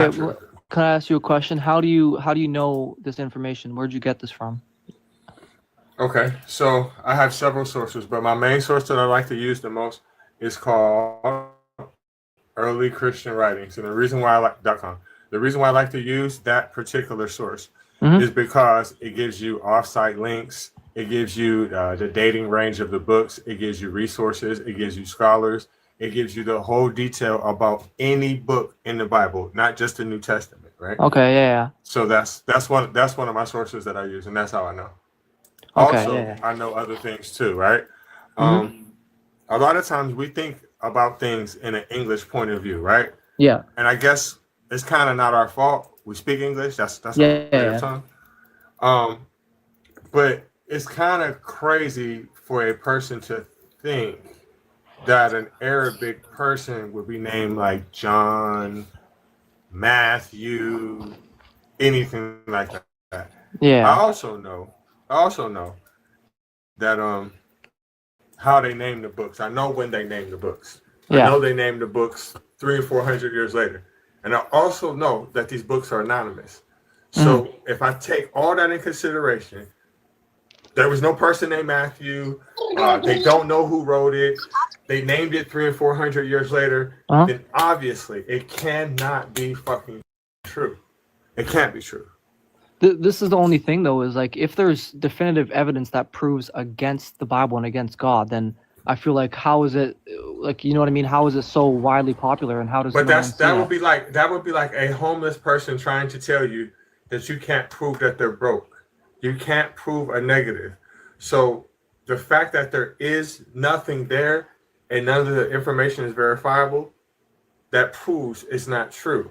not Can true. I ask you a question? How do you know this information? Where'd you get this from? Okay, so I have several sources, but my main source that I like to use the most is called Early Christian Writings, and the reason why I like .com. The reason why I like to use that particular source is Mm-hmm. because it gives you off-site links. It gives you the dating range of the books. It gives you resources. It gives you scholars. It gives you the whole detail about any book in the Bible, not just the New Testament, right? Okay, yeah, So that's one of my sources that I use, and that's how I know. yeah. Okay, Also, yeah, I know other things too, right? yeah. Mm-hmm. A lot of times we think about things in an English point of view, right? Yeah, And I guess it's kind of not our fault. We speak English. That's our yeah, native yeah. tongue. Um, but it's kind of crazy for a person to think that an Arabic person would be named like John, Matthew, anything like that. I Yeah, also know, that how they name the books. I know when they name the books. I know they yeah. name the books 300 or 400 years later. And I also know that these books are anonymous. Mm-hmm. So if I take all that in consideration, there was no person named Matthew. They don't know who wrote it. They named it 300 or 400 years later. Uh-huh. Then obviously it cannot be fucking true. It can't be true. This is the only thing though, is like if there's definitive evidence that proves against the Bible and against God, then I feel like how is it like you know what I mean? How is it so widely popular and how does But no one see that? that would be like a homeless person trying to tell you that you can't prove that they're broke. You can't prove a negative. So the fact that there is nothing there and none of the information is verifiable, that proves it's not true.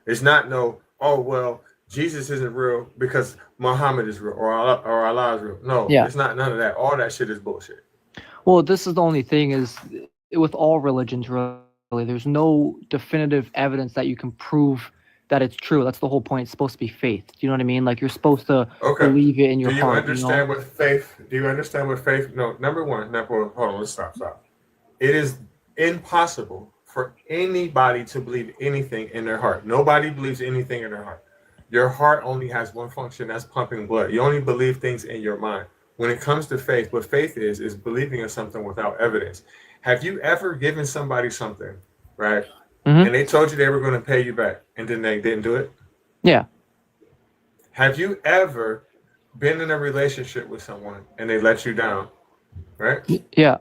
It's not no, oh well, Jesus isn't real because Muhammad is real or Allah is real. No, Yeah. it's not none of that. All that shit is bullshit. Well, this is the only thing is with all religions really, there's no definitive evidence that you can prove that it's true. That's the whole point. It's supposed to be faith. Do you know what I mean? Like you're supposed to Okay. believe it in your Do you heart, you know? understand what faith? Do you understand what faith? No, number one. Hold on. Let's stop. It is impossible for anybody to believe anything in their heart. Nobody believes anything in their heart. Your heart only has one function, that's pumping blood. You only believe things in your mind. When it comes to faith, what faith is believing in something without evidence. Have you ever given somebody something, right? Mhm. And they told you they were going to pay you back and then they didn't do it? Yeah. Have you ever been in a relationship with someone and they let you down, right? Yeah.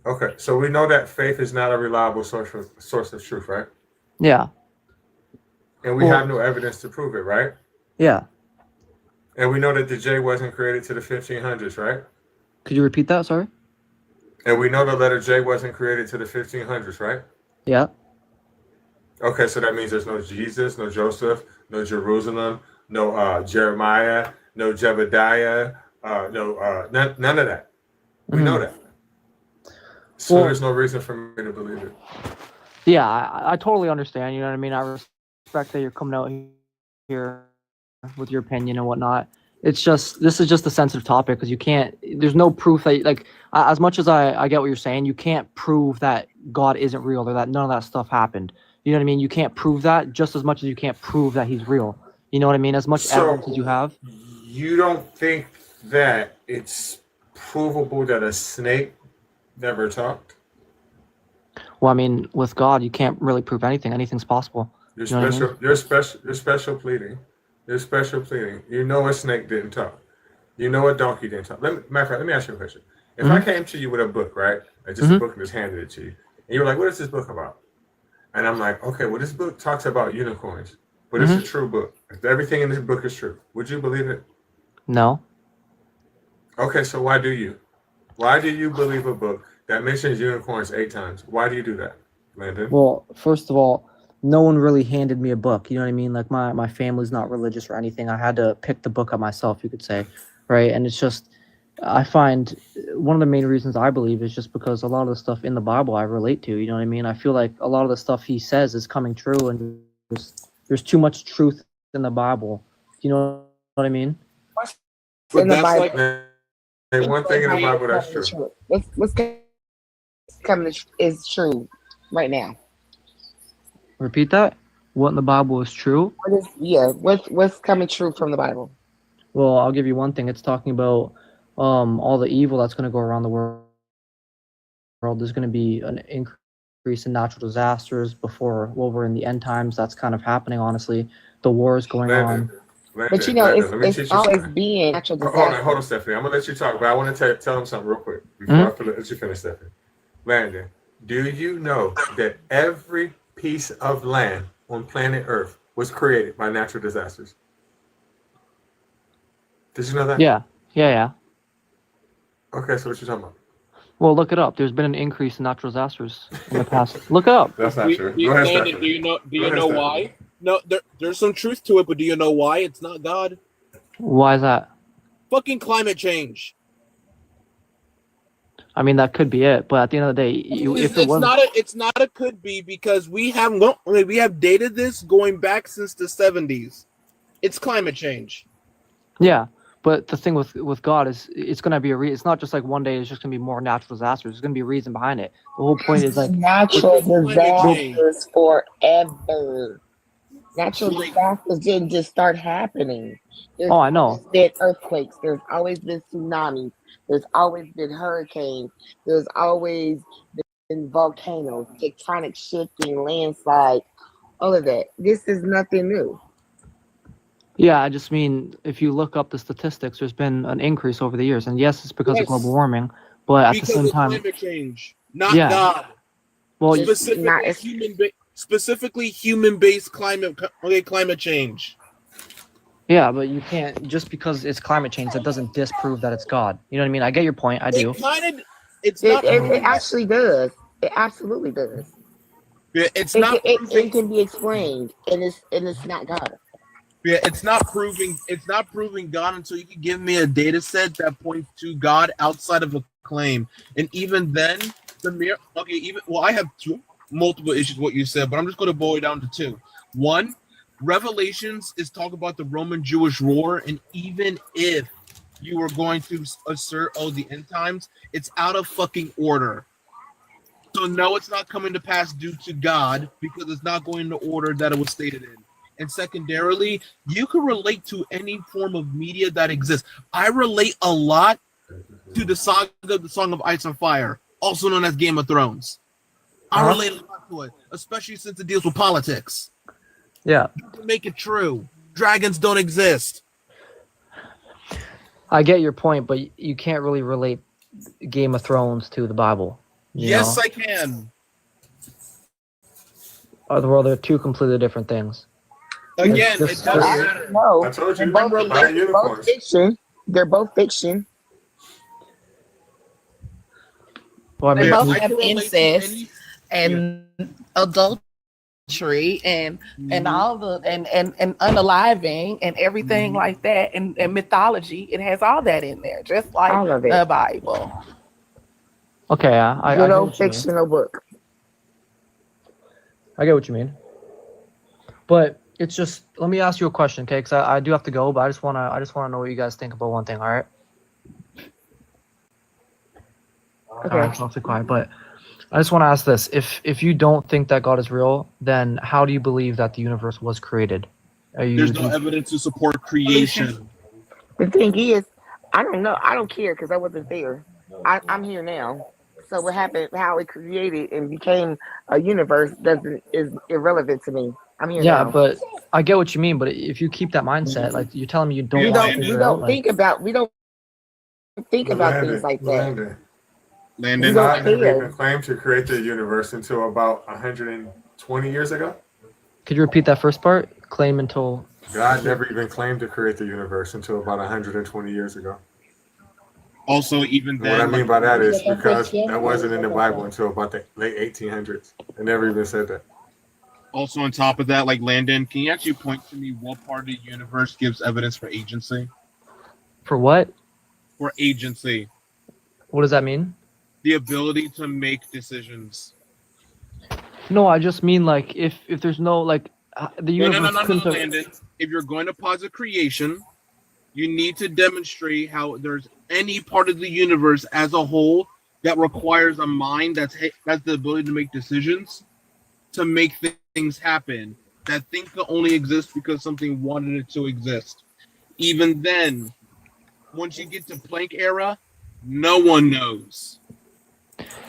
Okay, so we know that faith is not a reliable source of truth, right? Yeah. And we Well, have no evidence to prove it, right? yeah. And we know that the J wasn't created to the 1500s, right? Could you repeat that? Sorry? And we know the letter J wasn't created to the 1500s, right? Yeah. Okay, so that means there's no Jesus, no Joseph, no Jerusalem, no Jeremiah, no Jebediah, none of that. We know Mhm. that. So Well, there's no reason for me to believe it. yeah, I totally understand. You know what I mean? I respect that you're coming out here with your opinion and whatnot. It's just this is just a sensitive topic because you can't. There's no proof that as much as I get what you're saying, you can't prove that God isn't real or that none of that stuff happened. You know what I mean? You can't prove that just as much as you can't prove that He's real. You know what I mean? As much evidence as you So have. you don't think that it's provable that a snake never talked? Well, I mean, with God, you can't really prove anything. Anything's possible. You're You know what I mean? special. You're special. You're special pleading. You're special pleading. You know a snake didn't talk. You know a donkey didn't talk. Matter of fact, let me ask you a question. If I Hmm. came to you with a book, right, like just a Hmm. book and just handed it to you, and you were like, "What is this book about?" And I'm like, "Okay, well, this book talks about unicorns, but it's a Hmm. true book. If everything in this book is true, would you believe it?" No. Okay, so why do you? Why do you believe a book that mentions unicorns 8 times? Why do you do that, Landon? Well, first of all, no one really handed me a book. You know what I mean? Like my family's not religious or anything. I had to pick the book up myself, you could say, right? And it's just I find one of the main reasons I believe is just because a lot of the stuff in the Bible I relate to. You know what I mean? I feel like a lot of the stuff he says is coming true, and there's too much truth in the Bible. You know what I mean? In But the that's Bible. like name one thing in the Bible that's true. What's coming is true right now. Repeat that. What in the Bible is true? What's coming true from the Bible? Well, I'll give you one thing. It's talking about all the evil that's going to go around the world. There's going to be an increase in natural disasters before we're in the end times. That's kind of happening, honestly. The wars going on. But you Landon, know, let me teach it's you always something. being natural Hold disaster. on, Stephanie. I'm gonna let you talk, but I want to tell him something real quick before let you finish, Stephanie. Landon, do you know that every piece of land on planet Earth was created by natural disasters? Did you know that? Yeah. Okay, so what you talking about? Well, look it up. There's been an increase in natural disasters in the past. Look it up. That's not true. Do Go ahead, Landon, Stephanie. do you know why? No, there's some truth to it, but do you know why it's not God? Why is that? Fucking climate change. I mean, that could be it. But at the end of the day, It's not a could be, because we have dated this going back since the 70s. It's climate change. Yeah. But the thing with God is it's going to be it's not just like one day it's just going to be more natural disasters. There's going to be a reason behind it. The whole point is like natural climate change. disasters forever. Natural disasters didn't just start happening. There's I know. always been earthquakes. There's always been tsunamis. There's always been hurricanes. There's always been volcanoes, tectonic shifting, landslides, all of that. This is nothing new. Yeah, I just mean if you look up the statistics, there's been an increase over the years, and yes, it's because of global warming, but at the same time, climate change, not Yeah. God. well, Specifically human-based climate change. yeah, but you can't just because it's climate change that doesn't disprove that it's God. You know what I mean? I get your point. I do. It actually does. It absolutely does. It can be explained, and it's not God. Yeah, it's not proving God until you can give me a data set that points to God outside of a claim. And even then, I have multiple issues with what you said, but I'm just going to boil it down to two. One, Revelations is talking about the Roman Jewish war, and even if you were going to assert the end times, it's out of fucking order. So no, it's not coming to pass due to God, because it's not going in the order that it was stated in. And secondarily, you can relate to any form of media that exists. I relate a lot to the Song of Ice and Fire, also known as Game of Thrones. I relate a lot to it, especially since it deals with politics. Yeah, You can make it true. Dragons don't exist. I get your point, but you can't really relate Game of Thrones to the Bible. Yes, I can. Well, they're two completely different things. Again, It's it doesn't. No, I told you. they're Buy unicorns. both fiction. They're both fiction. Well, I They mean, both I have can relate to incest any- and adultery and all the and unaliving and everything like that and mythology. It has all that in there, just like All of it. the Bible. okay, I Good get old what you mean. fictional book. I get what you mean. But it's just, let me ask you a question, okay? Because I do have to go, but I just wanna know what you guys think about one thing. All right. Okay. All right, it's awfully quiet, but I just want to ask this: if you don't think that God is real, then how do you believe that the universe was created? There's no evidence to support creation. The thing is, I don't know. I don't care because I wasn't there. I'm here now. So what happened, how it created and became a universe is irrelevant to me. I'm here Yeah, now. but I get what you mean. But if you keep that mindset, like you're telling me you don't we want don't to we figure out, don't like, think about things like that. Landon, God never care. even claimed to create the universe until about 120 years ago. could you repeat that first part? Claim until. God never even claimed to create the universe until about 120 years ago. also even And then, what I mean by that is because that wasn't in the Bible until about the late 1800s. It never even said that. also on top of that, like Landon, can you actually point to me what part of the universe gives evidence for agency? For what? For agency, What does that mean? the ability to make decisions. No, I just mean like if there's no like the No, universe no, couldn't have- Landon. If you're going to posit creation, you need to demonstrate how there's any part of the universe as a whole that requires a mind that's the ability to make decisions to make things happen. that thing can only exist because something wanted it to exist. Even then, once you get to Planck era, no one knows.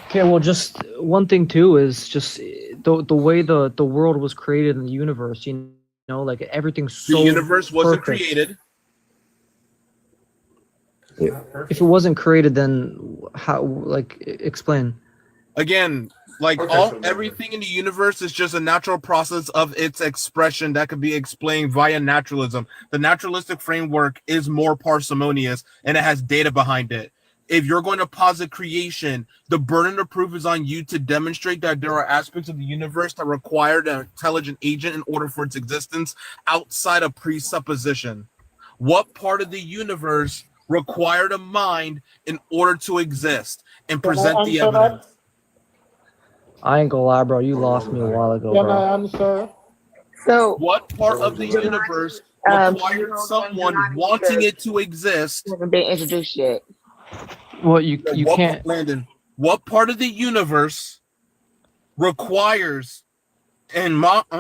Okay, well, just one thing too is just the way the world was created in the universe. You know, like everything's The so universe wasn't perfect. created. It's not If perfect. it wasn't created, then how? Like, explain. Again, like Okay, all so everything in the universe is just a natural process of its expression that could be explained via naturalism. The naturalistic framework is more parsimonious and it has data behind it. If you're going to posit creation, the burden of proof is on you to demonstrate that there are aspects of the universe that require an intelligent agent in order for its existence outside of presupposition. What part of the universe required a mind in order to exist and present the answer that? evidence? I ain't gonna lie, bro. You Hold lost on, me a buddy. while ago, Can bro. I answer? So, What part of the universe required someone wanting it to exist? you haven't been introduced yet. Well, you What- can't. Landon, what part of the universe requires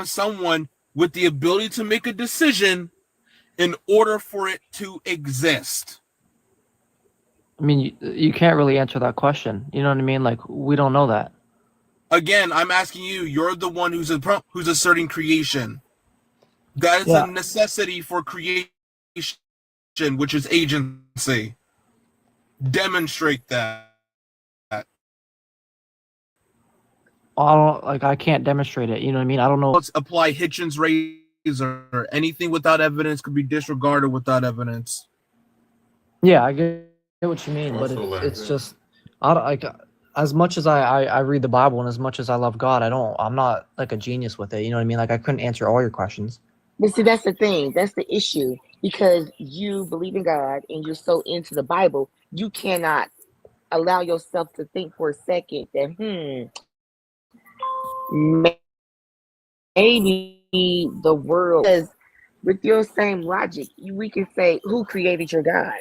someone with the ability to make a decision in order for it to exist? I mean, you can't really answer that question. You know what I mean? Like, we don't know that. Again, I'm asking you. You're the one who's asserting creation. That is Yeah. a necessity for creation, which is agency. Demonstrate that. I don't like. I can't demonstrate it. You know what I mean? I don't know. Let's apply Hitchens' razor. Anything without evidence could be disregarded without evidence. Yeah, I get what you mean, but Also it's laughing. just I don't like. As much as I read the Bible and as much as I love God, I'm not like a genius with it. You know what I mean? Like I couldn't answer all your questions. But see, that's the thing. That's the issue. Because you believe in God and you're so into the Bible, you cannot allow yourself to think for a second that, maybe the world, because with your same logic, we can say, who created your God?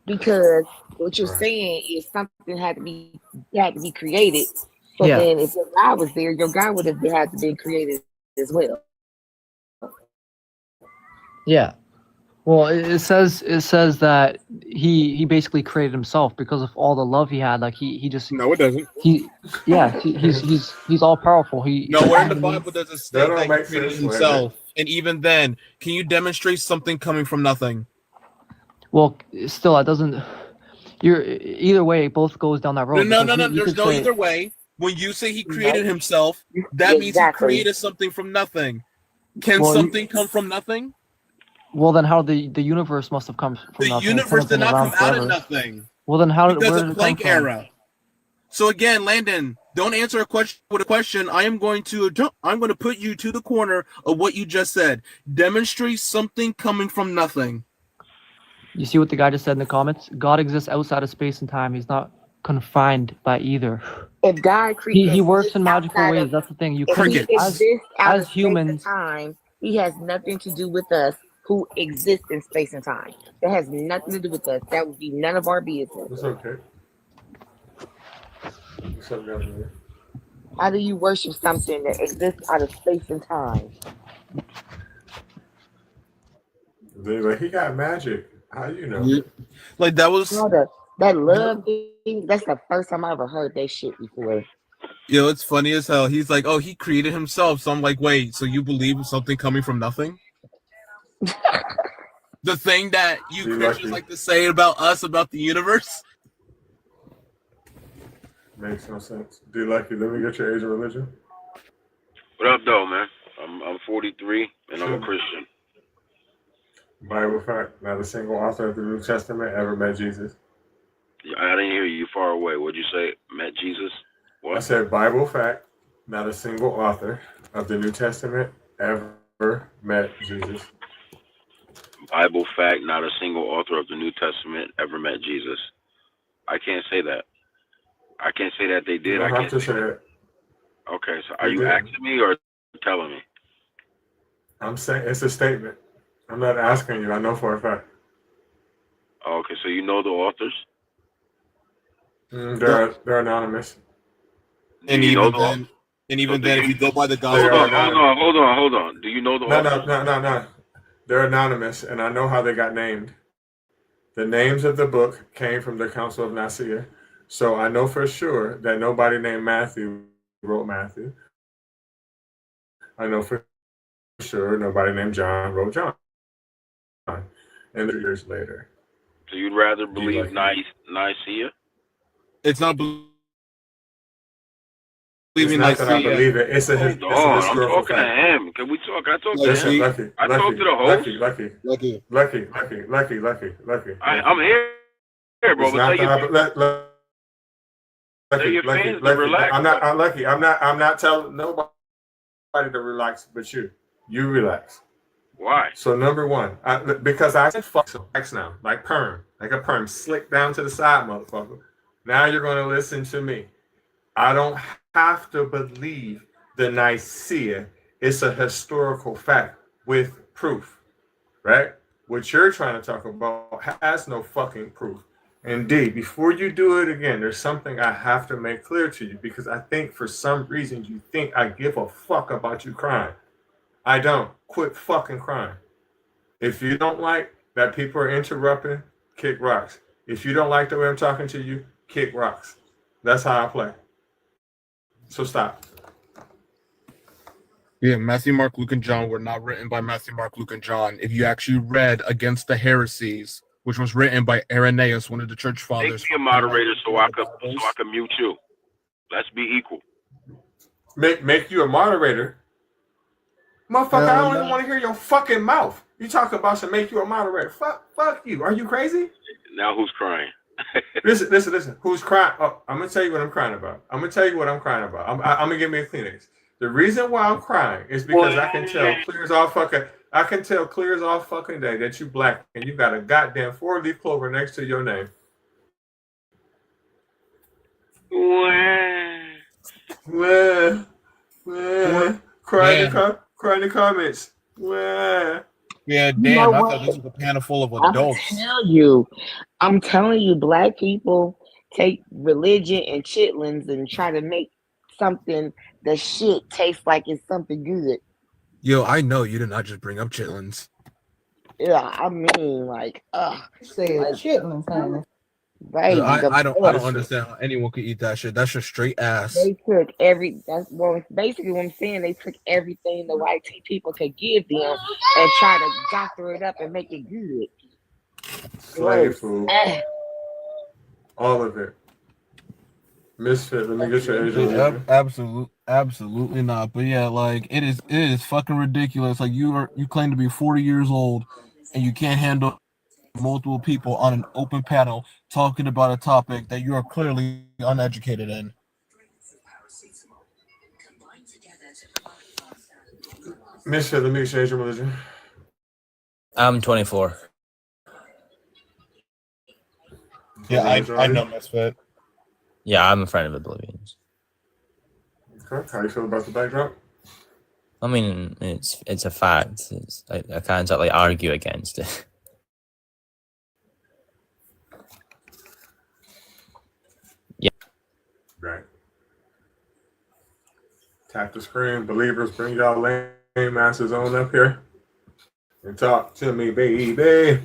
Because what you're Right. saying is something had to be created. So Yeah. then if your God was there, your God would have had to be created as well. Yeah. Well, it says that he basically created himself because of all the love he had. Like he just No, it doesn't. he's all powerful. Nowhere in the Bible does it That state don't that he make created sense, himself. And even then, can you demonstrate something coming from nothing? Well, still, that doesn't. You're either way. It both goes down that road. No. because you There's could no say- either way. When you say he created himself, that means he Exactly. created something from nothing. Can Well, something come from nothing? Well, then how the universe must have come from The nothing. universe did It's been not around come out of forever. nothing. Well, then how Because where of did it come Planck from? era. So again, Landon, don't answer a question with a question. I'm going to put you to the corner of what you just said. Demonstrate something coming from nothing. You see what the guy just said in the comments? God exists outside of space and time. He's not confined by either. If God created, He works in magical ways. That's the thing. You if couldn't he Crickets. exists out as of space humans- and time, he has nothing to do with us who exist in space and time. That has nothing to do with us. That would be none of our business. It's okay. What's up, down there? How do you worship something that exists out of space and time? They're like, he got magic. How you know? Like that was, That love thing, that's the first time I ever heard that shit before. it's funny as hell. He's like, oh, he created himself. So I'm like, wait, so you believe in something coming from nothing? The thing that you Be Christians lucky. like to say about us, about the universe? Makes no sense. Do lucky. Let me get your age and religion. What up, though, man? I'm 43 and I'm a Sure. Christian. Bible fact: not a single author of the New Testament ever met Jesus. I didn't hear you. You far away. What'd you say? Met Jesus? I What? said Bible fact: not a single author of the New Testament ever met Jesus. Bible fact: not a single author of the New Testament ever met Jesus. I can't say that. I can't say that they You did. don't I have can't to say say that. it. Okay, so are They you did. asking me or telling me? I'm saying it's a statement. I'm not asking you. I know for a fact. Okay, so you know the authors? They're anonymous. Do you know the then, authors? And even So then, do if you- you go by the Hold gospel, on. Do you know the No, authors? no. They're anonymous, and I know how they got named. The names of the book came from the Council of Nicaea. So I know for sure that nobody named Matthew wrote Matthew. I know for sure nobody named John wrote John. And 3 years later. So you'd rather Do you believe like Nicaea? it's not It's believing not that I Nicaea. believe it. It's a Hold on, I'm historical talking to fact. him. Can we talk? Can I talk to Listen, him? Lucky. I talked to the host. Lucky. I'm here, bro. It's But not tell that your, Lucky, your fans to relax. I'm not telling nobody to relax but you. You relax. Why? So number one, because I said fuck some X now, like a perm, slick down to the side, motherfucker. Now you're gonna listen to me. I don't have to believe the Nicaea. It's a historical fact with proof, right? What you're trying to talk about has no fucking proof. Indeed, before you do it again, there's something I have to make clear to you because I think for some reason you think I give a fuck about you crying. I don't. Quit fucking crying. If you don't like that people are interrupting, kick rocks. If you don't like the way I'm talking to you, kick rocks. That's how I play. So stop. Yeah, Matthew, Mark, Luke, and John were not written by Matthew, Mark, Luke, and John. If you actually read Against the Heresies, which was written by Irenaeus, one of the church Make fathers. me a moderator so I could mute you. Let's be equal. Make you a moderator. Motherfucker, I don't no. even want to hear your fucking mouth. You talk about should make you a moderator. Fuck you. Are you crazy? Now who's crying? Listen. Who's crying? Oh, I'm gonna tell you what I'm crying about. I'm gonna give me a Kleenex. The reason why I'm crying is because I can tell clear as all fucking day that you black and you got a goddamn 4-leaf clover next to your name. Well, cry in the comments. Well. Yeah, You damn, know I what? thought this was a panel full of I'm adults. telling you, black people take religion and chitlins and try to make something that shit taste like it's something good. Yo, I know you did not just bring up chitlins. Yeah, I mean, like, Said chitlins, honey. right? I don't understand how anyone could eat that shit. That's just straight ass. They took basically what I'm saying. They took everything the white people could give them and try to doctor it up and make it good. Slave food. Ah, All of it. Misfit, let me get your Asian. Absolutely not. But yeah, like it is fucking ridiculous. Like you claim to be 40 years old and you can't handle multiple people on an open panel talking about a topic that you are clearly uneducated in. Misfit, let me get your Asian religion. I'm 24. Yeah, I know Misfit. Yeah, I'm a friend of Oblivion's. Okay, how you feel about the backdrop? I mean, it's a fact. I can't exactly argue against it. Right. Tap the screen. Believers, bring y'all lame asses on up here and talk to me, baby.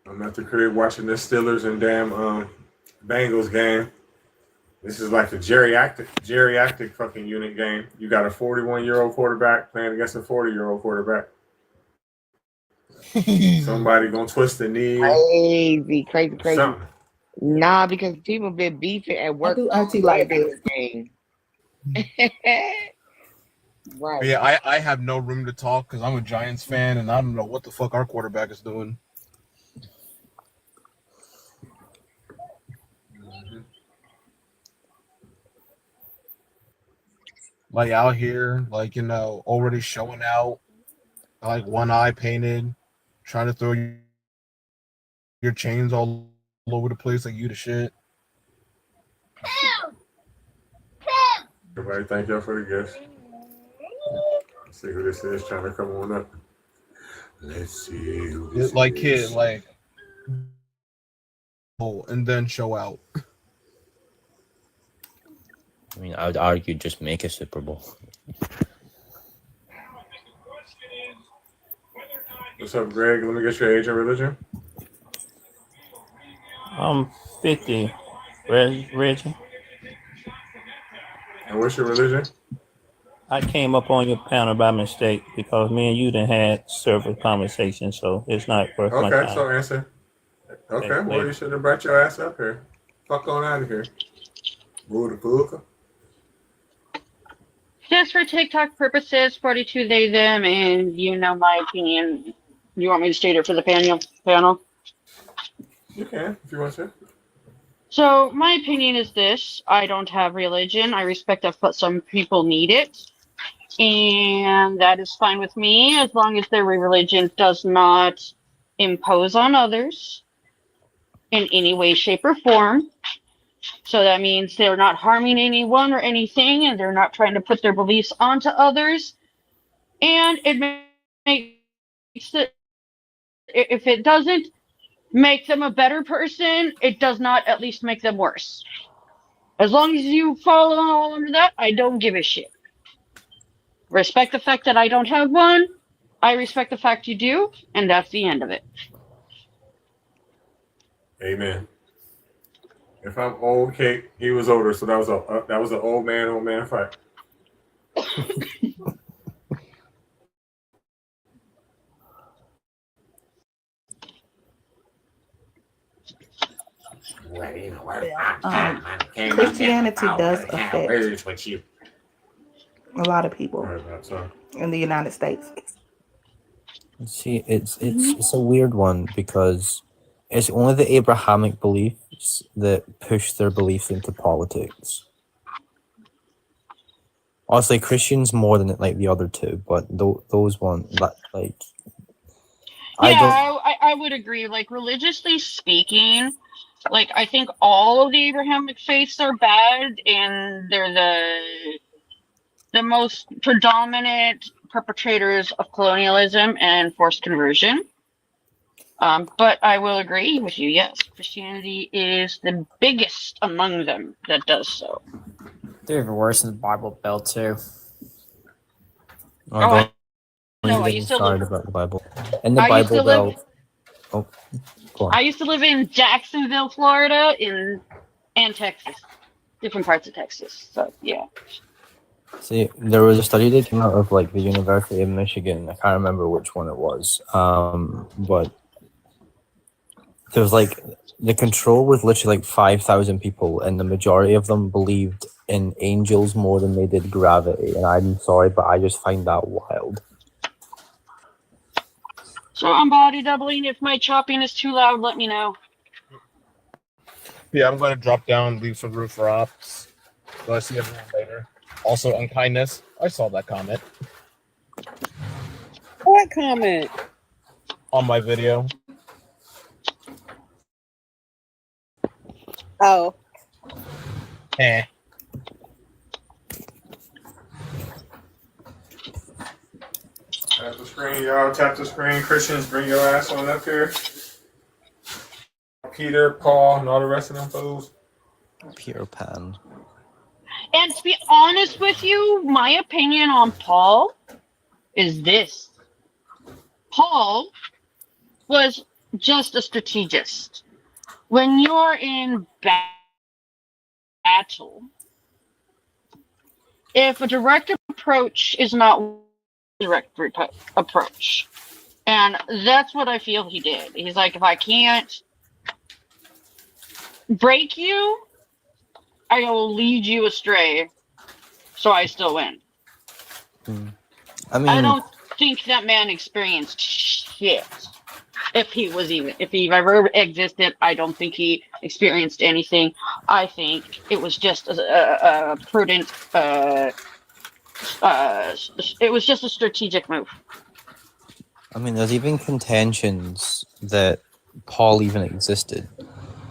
I'm at the crib watching the Steelers and damn Bengals game. This is like the geriatric fucking unit game. You got a 41-year-old quarterback playing against a 40-year-old quarterback. Somebody gonna twist the knee. crazy. Something. Nah, because people been beefing at work. I do auntie like this game. Right. But yeah, I have no room to talk because I'm a Giants fan and I don't know what the fuck our quarterback is doing. Like out here, like already showing out, like one eye painted, trying to throw your chains all over the place like you the shit. Everybody, thank y'all for the gifts. Let's see who this is trying to come on up. Let's see who this Like is. kid, like and then show out. I mean, I would argue just make a Super Bowl. What's up, Greg? Let me get your age and religion. I'm 50, Reggie. And what's your religion? I came up on your panel by mistake because me and you done had several conversations, so it's not worth my Okay, time. so answer. Okay, Thanks, well, mate. you should have brought your ass up here. Fuck on out of here. Buddha Puka. Just for TikTok purposes, 42 they them, and you know my opinion. You want me to state it for the panel? You can, if you want to. So my opinion is this: I don't have religion. I respect that some people need it, and that is fine with me as long as their religion does not impose on others in any way, shape, or form. So that means they're not harming anyone or anything, and they're not trying to put their beliefs onto others. And it makes it, if it doesn't make them a better person, it does not at least make them worse. As long as you follow under that, I don't give a shit. Respect the fact that I don't have one. I respect the fact you do, and that's the end of it. Amen. If I'm old, Kate, he was older, so that was an old man fight. Christianity does affect a lot of people in the United States. See, it's a weird one because it's only the Abrahamic beliefs that push their beliefs into politics. Honestly, Christians more than like the other two, but those ones, like, I would agree. Like, religiously speaking, like, I think all of the Abrahamic faiths are bad, and they're the most predominant perpetrators of colonialism and forced conversion. But I will agree with you. Yes, Christianity is the biggest among them that does so. They're even worse than the Bible Belt too. I used to live. about the Bible. And the I used Bible to live. Belt. Oh, go on. I used to live in Jacksonville, Florida, and Texas, different parts of Texas. So yeah. See, there was a study that came out of like the University of Michigan. I can't remember which one it was. But there was like the control was literally like 5,000 people, and the majority of them believed in angels more than they did gravity. And I'm sorry, but I just find that wild. So I'm body doubling. If my chopping is too loud, let me know. Yeah, I'm going to drop down, leave some room for ops. So I see everyone later. Also, unkindness. I saw that comment What comment? on my video. Oh, Eh. Tap the screen, y'all. Tap the screen. Christians, bring your ass on up here. Peter, Paul, and all the rest of them fools. Peter Pan. And to be honest with you, my opinion on Paul is this. Paul was just a strategist. When you're in battle, if a direct approach is not direct approach, and that's what I feel he did. He's like, if I can't break you, I will lead you astray, so I still win. I mean, I don't think that man experienced shit. If he ever existed, I don't think he experienced anything. I think it was just a prudent. It was just a strategic move. I mean, there's even contentions that Paul even existed,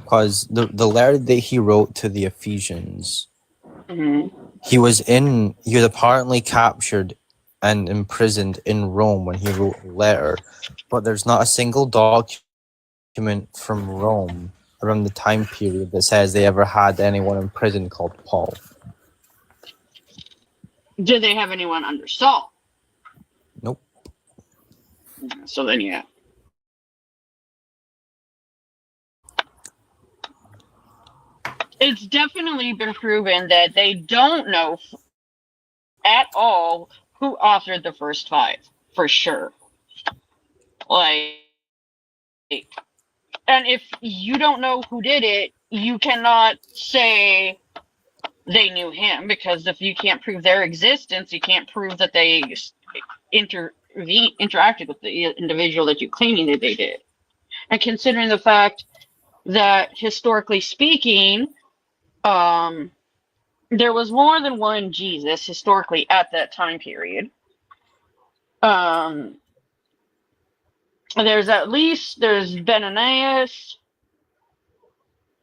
because the letter that he wrote to the Ephesians, he was apparently captured and imprisoned in Rome when he wrote the letter, but there's not a single document from Rome around the time period that says they ever had anyone in prison called Paul. Did they have anyone under Saul? Nope. So then, yeah. It's definitely been proven that they don't know at all who authored the first 5, for sure. Like, and if you don't know who did it, you cannot say they knew him, because if you can't prove their existence, you can't prove that they interacted with the individual that you're claiming that they did. And considering the fact that historically speaking, there was more than one Jesus historically at that time period. There's Benanias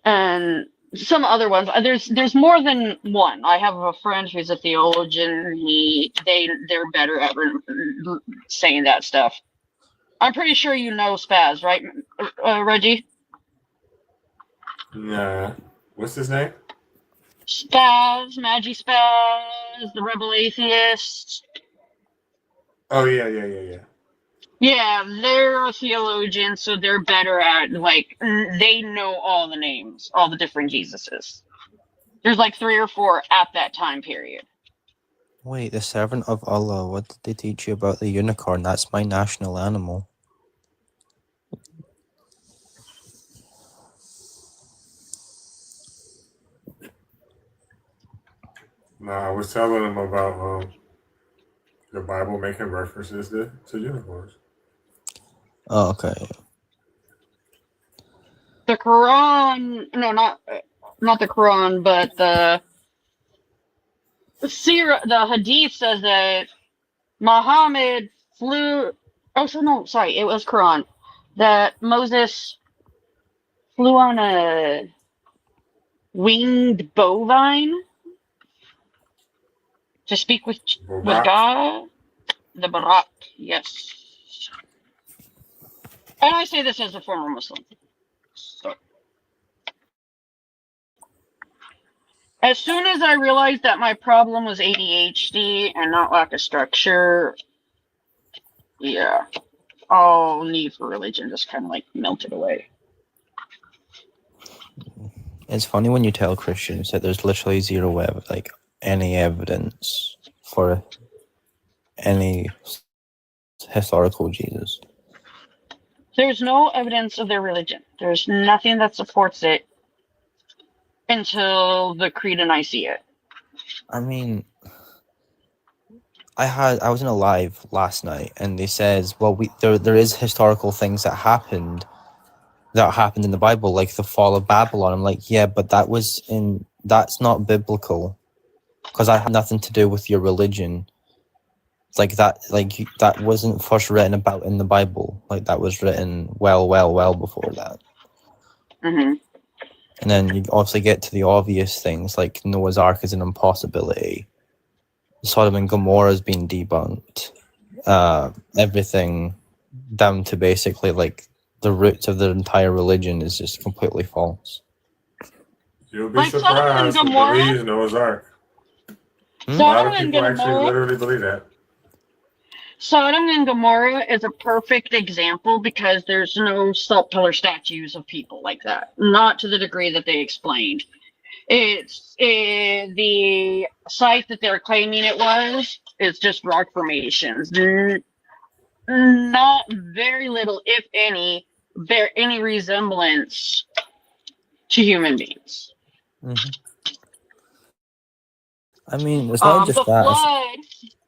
and some other ones. There's more than one. I have a friend who's a theologian. They're better at saying that stuff. I'm pretty sure you know Spaz, right, Reggie? Nah. What's his name? Spaz, Magi Spaz, the Rebel Atheist. Oh yeah. Yeah, they're a theologian, so they're better at, like, they know all the names, all the different Jesuses. There's like 3 or 4 at that time period. Wait, the servant of Allah, what did they teach you about the unicorn? That's my national animal. Nah, I was telling him about the Bible making references to unicorns. Oh, okay. The Quran, no, not the Quran, but the Hadith says that Muhammad flew. Oh, so no, sorry, it was Quran. That Moses flew on a winged bovine to speak with God. The Barak, yes. And I say this as a former Muslim. So, as soon as I realized that my problem was ADHD and not lack of structure, yeah, all need for religion just kind of like melted away. It's funny when you tell Christians that there's literally zero any evidence for any historical Jesus. There's no evidence of their religion. There's nothing that supports it until the Creed of Nicaea. I mean, I was in a live last night, and they says, well, there is historical things that happened in the Bible, like the fall of Babylon. I'm like, yeah, but that's not biblical, because I had nothing to do with your religion. That wasn't first written about in the Bible. Like, that was written well before that. Mm-hmm. And then you obviously get to the obvious things, like Noah's Ark is an impossibility. Sodom and Gomorrah has been debunked. Everything down to basically like the roots of their entire religion is just completely false. You'll be surprised who believes Noah's Ark. A lot of people actually literally believe that. Sodom and Gomorrah is a perfect example because there's no salt pillar statues of people like that. Not to the degree that they explained. It's the site that they're claiming it was is just rock formations. Not very little, if any, bear any resemblance to human beings. Mm-hmm. I mean, it's not just the that. flood,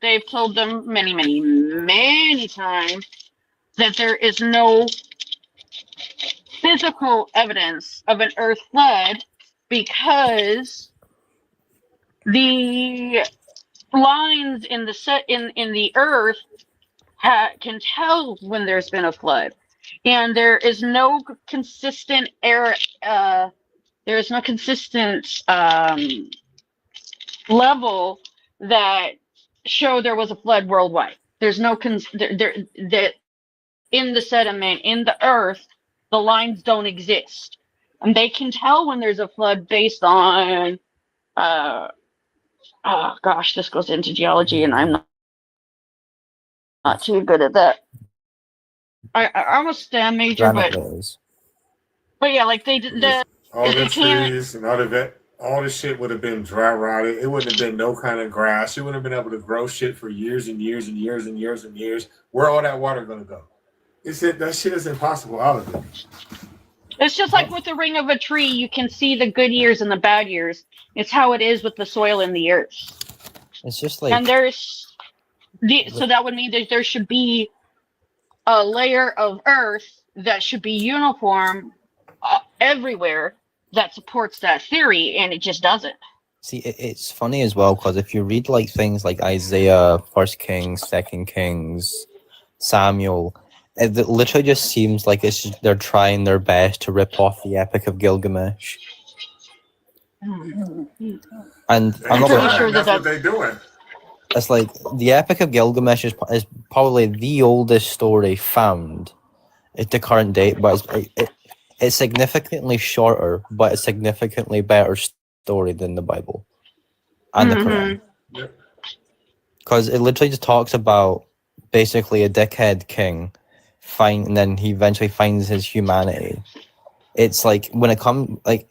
they've told them many, many, many times that there is no physical evidence of an earth flood because the lines in the earth can tell when there's been a flood, and there is no consistent there is no consistent level that show there was a flood worldwide. There's no that in the sediment in the earth, the lines don't exist, and they can tell when there's a flood based on oh gosh, this goes into geology, and I'm not too good at that. I'm a STEM major, Granite but layers. yeah, like they did the All the it can't. trees and all the shit would have been dry rotted. It wouldn't have been no kind of grass. You wouldn't have been able to grow shit for years and years and years and years and years. Where all that water gonna go? That shit is impossible out of it. It's just like with the ring of a tree, you can see the good years and the bad years. It's how it is with the soil in the earth. It's just like, And so that would mean that there should be a layer of earth that should be uniform everywhere that supports that theory, and it just doesn't. see, it's funny as well, because if you read like things like Isaiah, First Kings, Second Kings, Samuel, it literally just seems like they're trying their best to rip off the Epic of Gilgamesh. And I'm not pretty gonna, sure That's what they're doing. it's like the Epic of Gilgamesh is probably the oldest story found at the current date, but it's significantly shorter, but a significantly better story than the Bible and the Quran. Because it literally just talks about basically a dickhead king, and then he eventually finds his humanity. It's like when it comes like.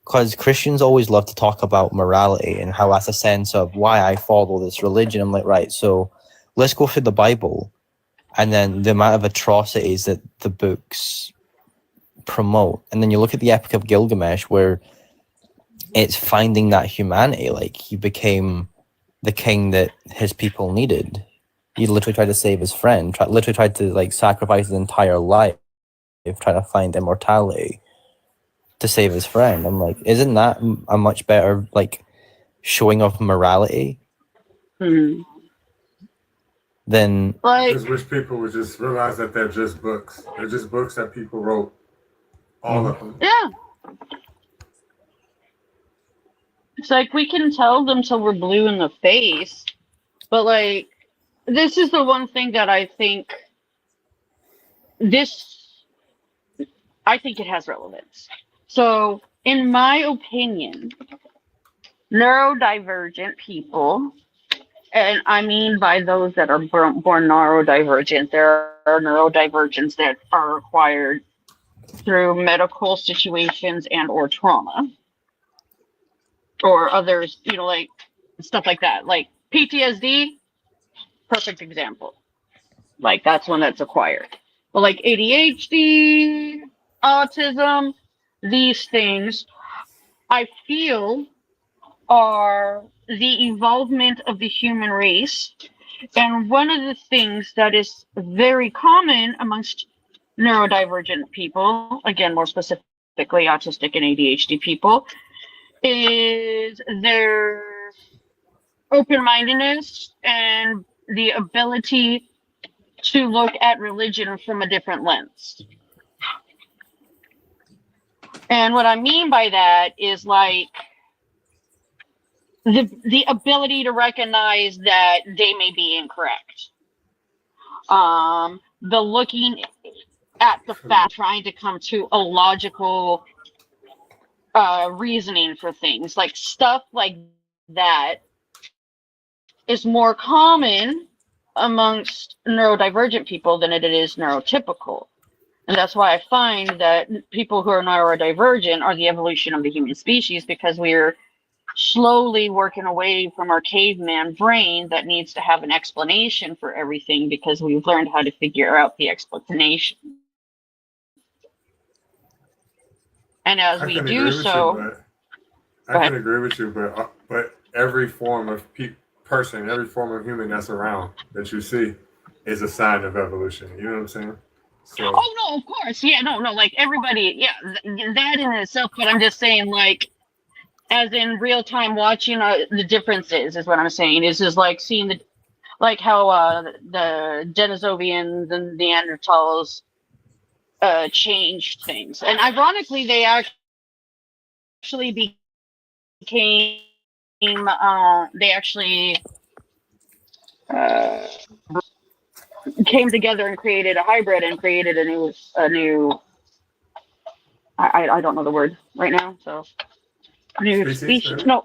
Because Christians always love to talk about morality and how that's a sense of why I follow this religion. I'm like, right, so let's go through the Bible and then the amount of atrocities that the books promote. And then you look at the Epic of Gilgamesh where it's finding that humanity. Like, he became the king that his people needed. He literally tried to save his friend, literally tried to like sacrifice his entire life, trying to find immortality to save his friend. I'm like, isn't that a much better like showing of morality than I just wish people would just realize that they're just books. They're just books that people wrote. All of them. Yeah. It's like we can tell them till we're blue in the face, but like this is the one thing that I think it has relevance. So, in my opinion, neurodivergent people, and I mean by those that are born neurodivergent, there are neurodivergents that are acquired through medical situations and or trauma, or others, like stuff like that, like PTSD, perfect example. Like that's one that's acquired. But like ADHD, autism, these things, I feel, are the evolvement of the human race. And one of the things that is very common amongst neurodivergent people, again, more specifically autistic and ADHD people, is their open-mindedness and the ability to look at religion from a different lens. And what I mean by that is like the ability to recognize that they may be incorrect. The looking at the fact, trying to come to a logical reasoning for things, like stuff like that is more common amongst neurodivergent people than it is neurotypical. And that's why I find that people who are neurodivergent are the evolution of the human species, because we're slowly working away from our caveman brain that needs to have an explanation for everything, because we've learned how to figure out the explanation. And as we do so, I can agree with you, but every form of person, every form of human that's around that you see is a sign of evolution. You know what I'm saying? So. Oh no, of course, yeah, no, like everybody, yeah, that in itself. But I'm just saying, like, as in real time watching the differences is what I'm saying. Is just like seeing like how the Denisovians and Neanderthals changed things, and ironically, they actually became they actually came together and created a hybrid and created a new I don't know the word right now, so new species. No,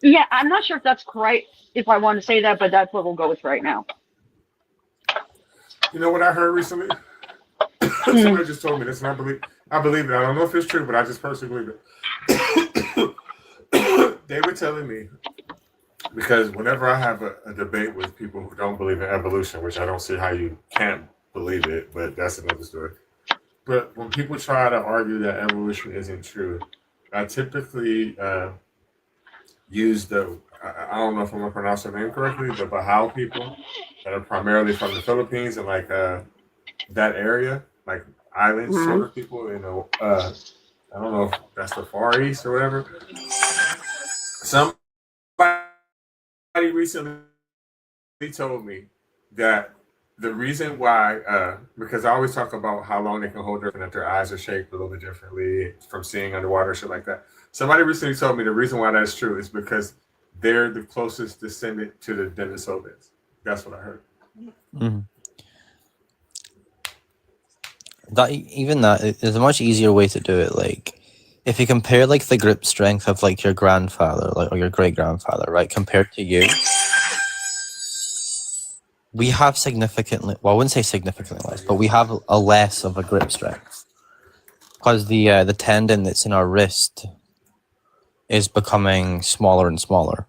Yeah, I'm not sure if that's correct, if I want to say that, but that's what we'll go with right now. You know what I heard recently? Somebody just told me this, and I believe it. I don't know if it's true, but I just personally believe it. They were telling me, because whenever I have a debate with people who don't believe in evolution, which I don't see how you can't believe it, but that's another story. But when people try to argue that evolution isn't true, I typically use I don't know if I'm gonna pronounce their name correctly, the Bahau people that are primarily from the Philippines and like that area, like island sort of people. You know, I don't know if that's the Far East or whatever. Somebody recently told me that the reason why, because I always talk about how long they can hold their, and that their eyes are shaped a little bit differently from seeing underwater, shit like that. Somebody recently told me the reason why that's true is because they're the closest descendant to the Denisovans. That's what I heard. Mhm. That is a much easier way to do it. Like, if you compare like the grip strength of like your grandfather, like or your great grandfather, right, compared to you, we have significantly. Well, I wouldn't say significantly less, but we have a less of a grip strength because the tendon that's in our wrist is becoming smaller and smaller,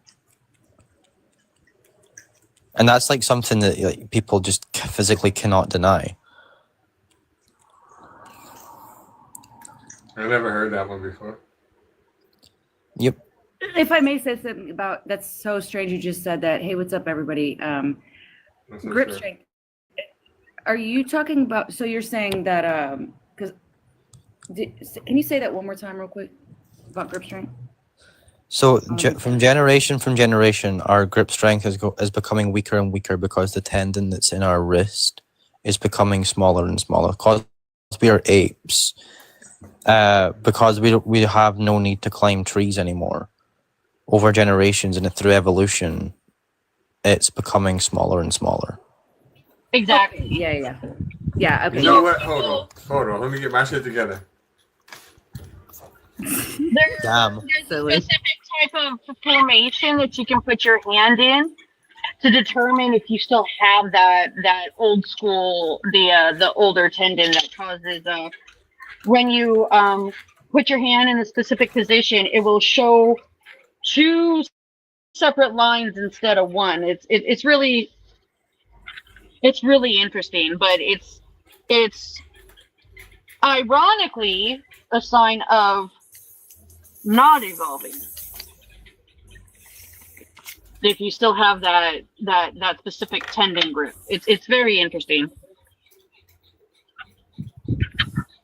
and that's like something that like, people just physically cannot deny. I never heard that one before. Yep. If I may say something about that's so strange. You just said that. Hey, what's up, everybody? That's so Grip true. strength. Are you talking about? So you're saying that because can you say that one more time, real quick, about grip strength? So from generation, our grip strength is becoming weaker and weaker because the tendon that's in our wrist is becoming smaller and smaller. Because we are apes, because we have no need to climb trees anymore. Over generations and through evolution, it's becoming smaller and smaller. Exactly. Okay. Yeah. Okay. You know what? Hold on. Let me get my shit together. Damn. There's a specific type of formation that you can put your hand in to determine if you still have that old school, the older tendon that causes when you put your hand in a specific position, it will show two separate lines instead of one. It's really interesting, but it's ironically a sign of not evolving. If you still have that specific tendon grip, it's very interesting.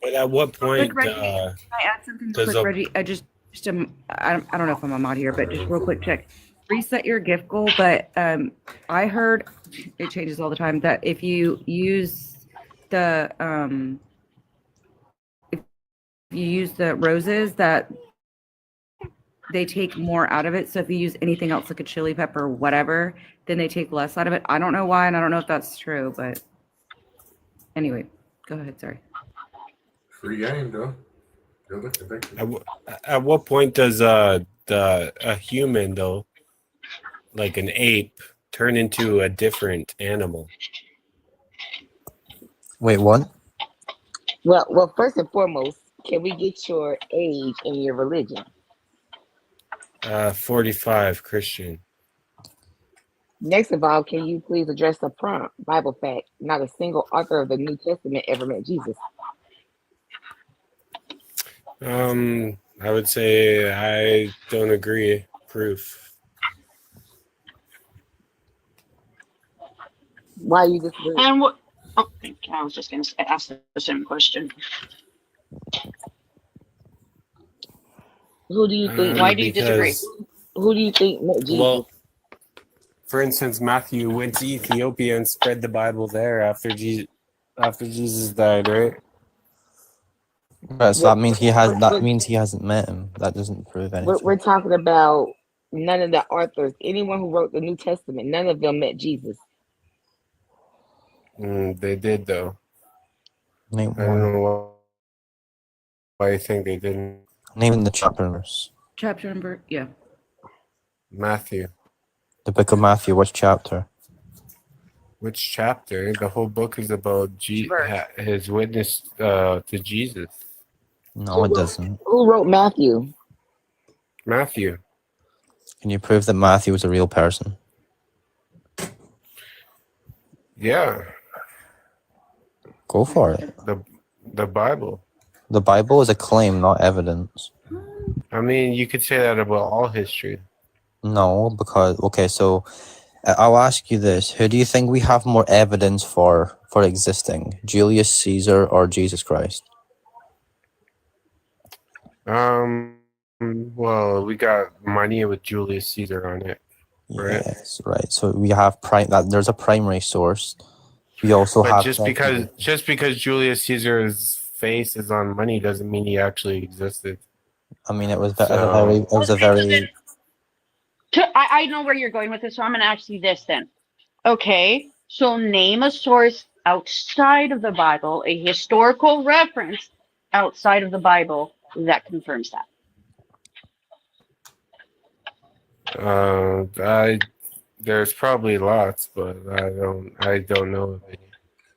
But at what point Quick, Reggie, can I add something does quick, a- Reggie? I don't know if I'm a mod here, but just real quick check. Reset your gift goal, but I heard it changes all the time that if you use the roses that they take more out of it. So if you use anything else like a chili pepper or whatever, then they take less out of it. I don't know why, and I don't know if that's true, but anyway, go ahead. Sorry. Free game, though. Good looking, thank you. At what point does a human, though, like an ape, turn into a different animal? Wait, what? Well, first and foremost, can we get your age and your religion? 45, Christian. Next of all, can you please address the prompt? Bible fact: not a single author of the New Testament ever met Jesus. I would say I don't agree. Proof. Why you disagree? And what? Oh, I was just going to ask the same question. Who do you think? Why do you disagree? Who do you think met Jesus? Well, for instance, Matthew went to Ethiopia and spread the Bible there after Jesus died, right? Right, so that means he hasn't met him. That doesn't prove anything. We're talking about none of the authors, anyone who wrote the New Testament, none of them met Jesus. They did, though. Name I don't know why you think they didn't. Name the chapter and verse. Chapter number, yeah. Matthew. The book of Matthew, which chapter? Which chapter? The whole book is about his witness to Jesus. No, it doesn't. Who wrote Matthew? Matthew. Can you prove that Matthew was a real person? Yeah. Go for it. The Bible. The Bible is a claim, not evidence. I mean, you could say that about all history. No, because okay, so I'll ask you this: who do you think we have more evidence for existing, Julius Caesar or Jesus Christ? Well, we got money with Julius Caesar on it, right? Yes, right. So we have there's a primary source. We also But have just because Julius Caesar's face is on money doesn't mean he actually existed. I mean, it was a very. I know where you're going with this, so I'm going to ask you this then. Okay, so name a source outside of the Bible, a historical reference outside of the Bible that confirms that. There's probably lots, but I don't know of any.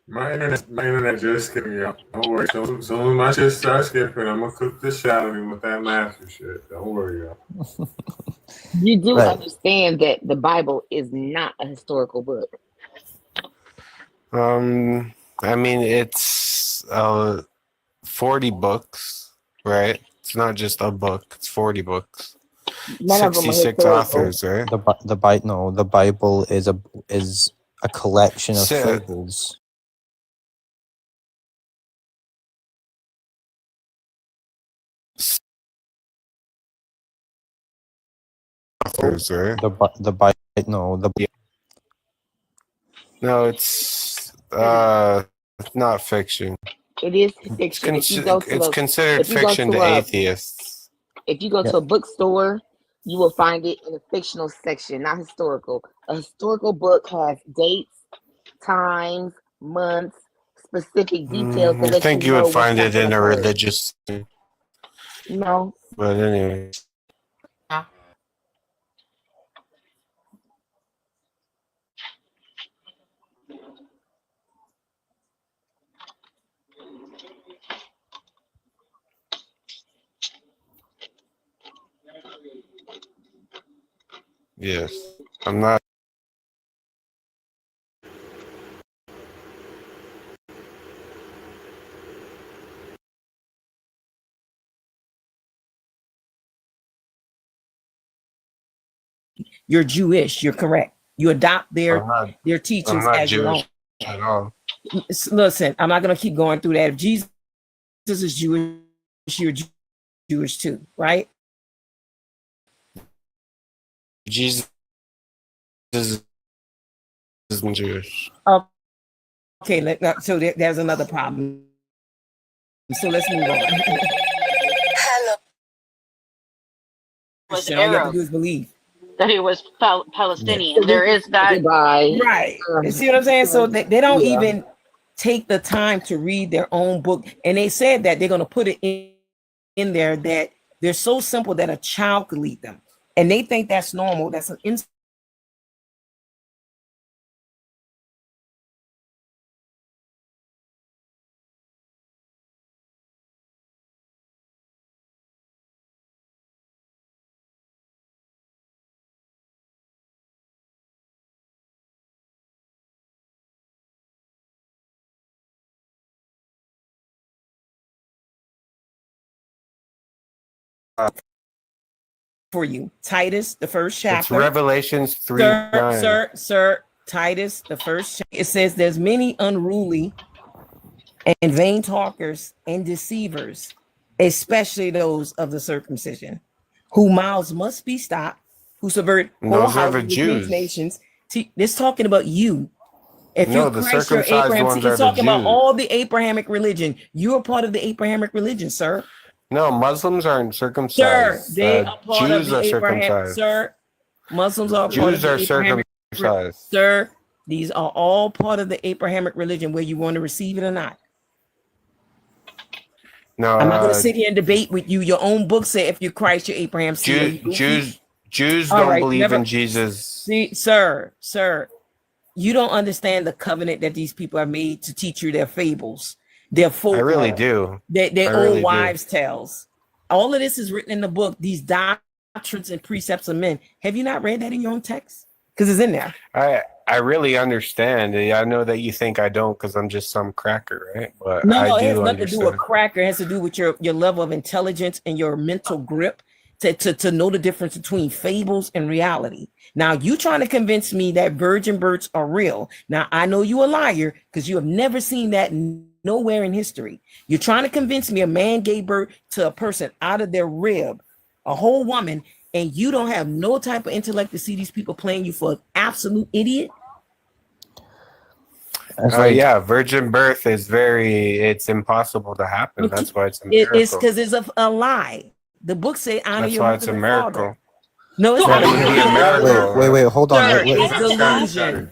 My internet just skipping out. Don't worry. So when my shit starts skipping, I'm gonna cook the salad with that Matthew shit. Don't worry, y'all. You do understand that the Bible is not a historical book. I mean, it's 40 books, right? It's not just a book; it's 40 books. None of them are 66 historical. authors, right? The Bible is a collection of fables. Authors, right? The Bible, No, it's not fiction. It is fiction. It's considered fiction to atheists. If you go to a bookstore, you will find it in a fictional section, not historical. A historical book has dates, times, months, specific details. I think you would find it in a religious. No. But anyway. Yes, I'm not. You're Jewish. You're correct. You adopt their teachings I'm not as your own. Jewish at all. Listen, I'm not going to keep going through that. If Jesus is Jewish, you're Jewish too, right? Jesus isn't Jewish. Okay, so there's another problem. So let's move on. Was All you have to Arab. do is believe. That he was Palestinian. There is that. Right. You see what I'm saying? So they don't even take the time to read their own book. And they said that they're going to put it in there that they're so simple that a child could lead them. And they think that's normal. That's an for you. Titus, the first chapter. It's Revelations 3:9. Sir, Titus, the first chapter. It says there's many unruly and vain talkers and deceivers, especially those of the circumcision, whose mouths must be stopped, who subvert whole Those are the houses, Jews. nations. This talking about you. If No, you're the Christ, you're circumcised Abraham. ones See, are he's the talking about Jews. all the Abrahamic religion. You're part of the Abrahamic religion, sir. No, Muslims aren't Sir, circumcised. they are part Jews of are the Abraham. circumcised. Sir, Muslims are part Jews of the are Abrahamic. circumcised. Sir, these are all part of the Abrahamic religion, whether you want to receive it or not. No, I'm not going to sit here and debate with you. Your own book said if you're Christ, you're Abraham's seed. Jews Jews All don't right, believe never- in Jesus. See, sir, you don't understand the covenant that these people have made to teach you their fables, their folklore. I really do. Their I really old do. wives' tales. All of this is written in the book. These doctrines and precepts of men. Have you not read that in your own text? Because it's in there. I really understand. I know that you think I don't because I'm just some cracker, right? But No, I it has do nothing to do with understand. cracker. It has to do with your level of intelligence and your mental grip to know the difference between fables and reality. Now, you trying to convince me that virgin births are real. Now, I know you a liar because you have never seen that nowhere in history. You're trying to convince me a man gave birth to a person out of their rib, a whole woman, and you don't have no type of intellect to see these people playing you for an absolute idiot. Yeah, virgin birth is it's impossible to happen. That's why it's a miracle. It's because it's a lie. The book say honor That's your why mother it's a and miracle. father. No, it's That not. wouldn't be a miracle. Wait, hold on. Sir, Wait. it's delusion.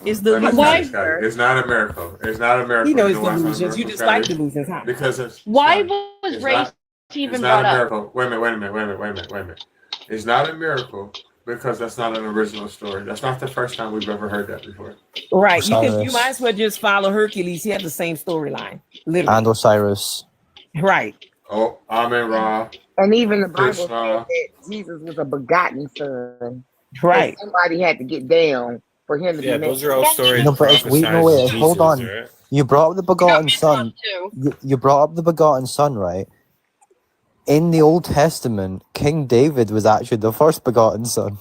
It's delusion. It's not a miracle. It's not a miracle. You know it's You know why delusions. a You miracle, just like Scotty? delusions, huh? Because it's Why sorry. was It's race not- even It's brought not a up? miracle. Wait a minute. It's not a miracle because that's not an original story. That's not the first time we've ever heard that before. Right. You Osiris. might as well just follow Hercules. He had the same storyline. Literally. And Osiris. Right. Oh, Amen Ra. And even the Bible Krishna. said that Jesus was a begotten son. Right. And somebody had to get down for him to Yeah, be those are all stories. No, but it's wait, no, wait, prophesized hold on. Jesus, right? You brought up the begotten son. You brought up the begotten son, right? In the Old Testament, King David was actually the first begotten son.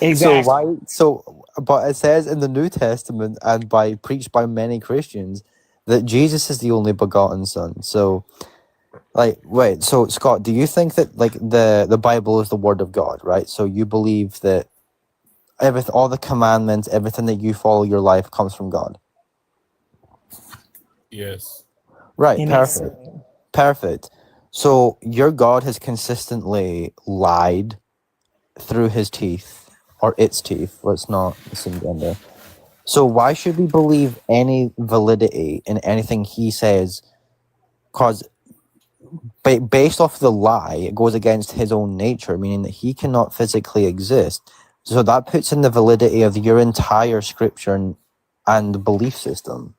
Exactly. But it says in the New Testament and preached by many Christians that Jesus is the only begotten son. So, wait, so Scott, do you think that the Bible is the word of God, right? So you believe that all the commandments, everything that you follow your life comes from God? Yes. Right, perfect. So your God has consistently lied through his teeth, or its teeth. Let's not assume gender. So why should we believe any validity in anything he says? Because based off the lie, it goes against his own nature, meaning that he cannot physically exist. So that puts in the validity of your entire scripture and belief system.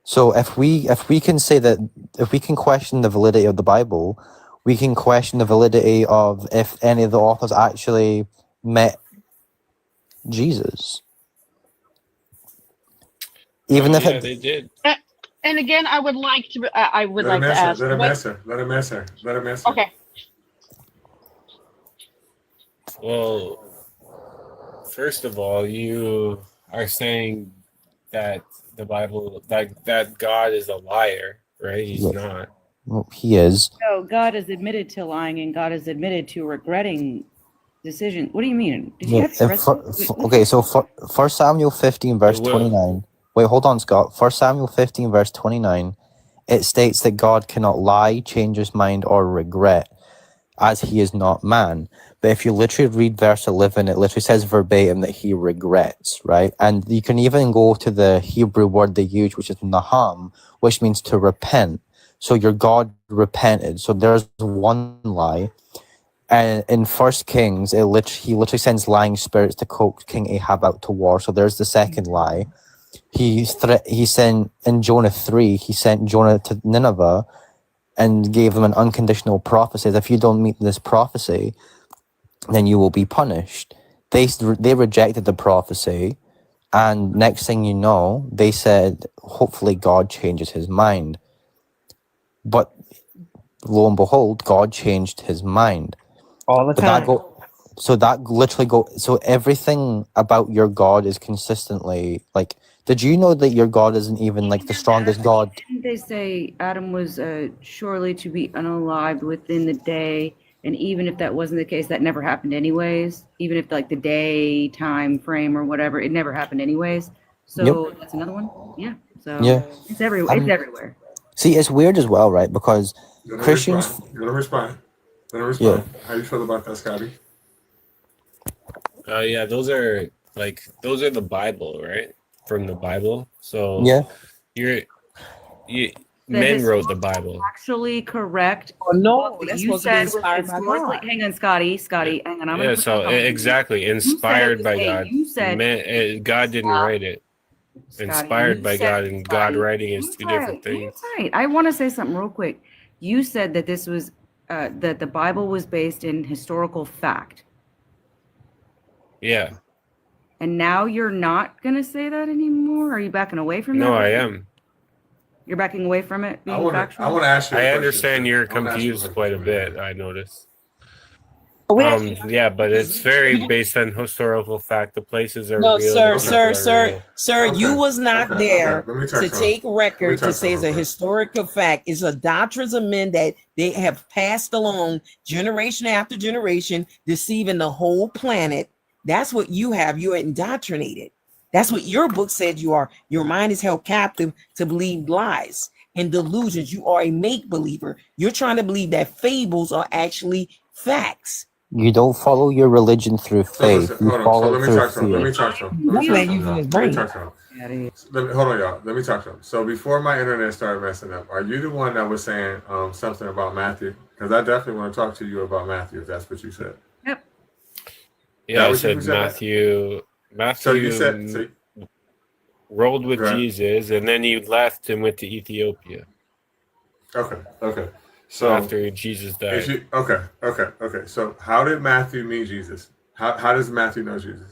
So if we can say that, if we can question the validity of the Bible, we can question the validity of if any of the authors actually met Jesus. Even if they did. And again, I would like to. I would Let like him to ask. answer. Let him what- answer. Let him answer. Let him answer. Okay. Well, first of all, you are saying that the Bible, that God is a liar, right? He's Yes. not. Well, he is. No, God has admitted to lying and God has admitted to regretting decision. What do you mean? Did you Yeah, have to read okay, so 1 Samuel 15 verse It will. 29. Wait, hold on, Scott. 1 Samuel 15 verse 29. It states that God cannot lie, change his mind, or regret, as he is not man. But if you literally read verse 11, it literally says verbatim that he regrets, right? And you can even go to the Hebrew word they use, which is naham, which means to repent. So your God repented. So there's one lie. And in First Kings, he literally sends lying spirits to coax King Ahab out to war. So there's the second lie. He sent in Jonah 3. He sent Jonah to Nineveh and gave them an unconditional prophecy. If you don't meet this prophecy, then you will be punished. They rejected the prophecy, and next thing you know, they said, hopefully God changes his mind. But lo and behold, God changed his mind. All the time. So everything about your God is consistently like. Did you know that your God isn't even like the strongest God? Didn't they say Adam was surely to be unalived within the day? And even if that wasn't the case, that never happened anyways. Even if like the day time frame or whatever, it never happened anyways. So that's another one. Yeah. So Yeah. it's everywhere. It's everywhere. See, it's weird as well, right? Because Christians. Let him respond. Yeah. How you feel about that, Scotty? Yeah, those are the Bible, right? From the Bible. So Yeah. you men wrote the Bible. Actually correct. Oh, no, What that's you supposed to be said was inspired by historically. God. Hang on, Scotty. Hang on. I'm gonna Yeah, put so this on. exactly You said it inspired was by a- God. You said God didn't write it. Scotty, Inspired you by said- God and God Scotty, writing is two different hang things. tight. I want to say something real quick. You said that this was that the Bible was based in historical fact, Yeah. and now you're not gonna say that anymore. Are you backing away from that? No, I am. You're backing away from it being I want factual. to ask you. I understand you're confused quite a bit. I noticed. We Yeah, but it's very based on historical fact. The places are No, real. sir, the sir, people are real. sir, you was not there Let me tell you to something. take record Let me tell to say it's a historical fact. It's a doctrines of men that they have passed along generation after generation, deceiving the whole planet. That's what you have. You're indoctrinated. That's what your book said you are. Your mind is held captive to believe lies and delusions. You are a make-believer. You're trying to believe that fables are actually facts. You don't follow your religion through faith. Listen, You hold on. So follow let it me through talk to him. Let me fear. talk to him. That's not using his brain. Hold on, y'all. Let me talk to him. So before my internet started messing up, are you the one that was saying something about Matthew? Because I definitely want to talk to you about Matthew, if that's what you said. Yep. Yeah, That I was you said who said that? Matthew. Matthew So you said rolled with Right. Jesus, and then he left and went to Ethiopia okay. So after Jesus if died. you, okay. So how did Matthew meet Jesus? How does Matthew know Jesus?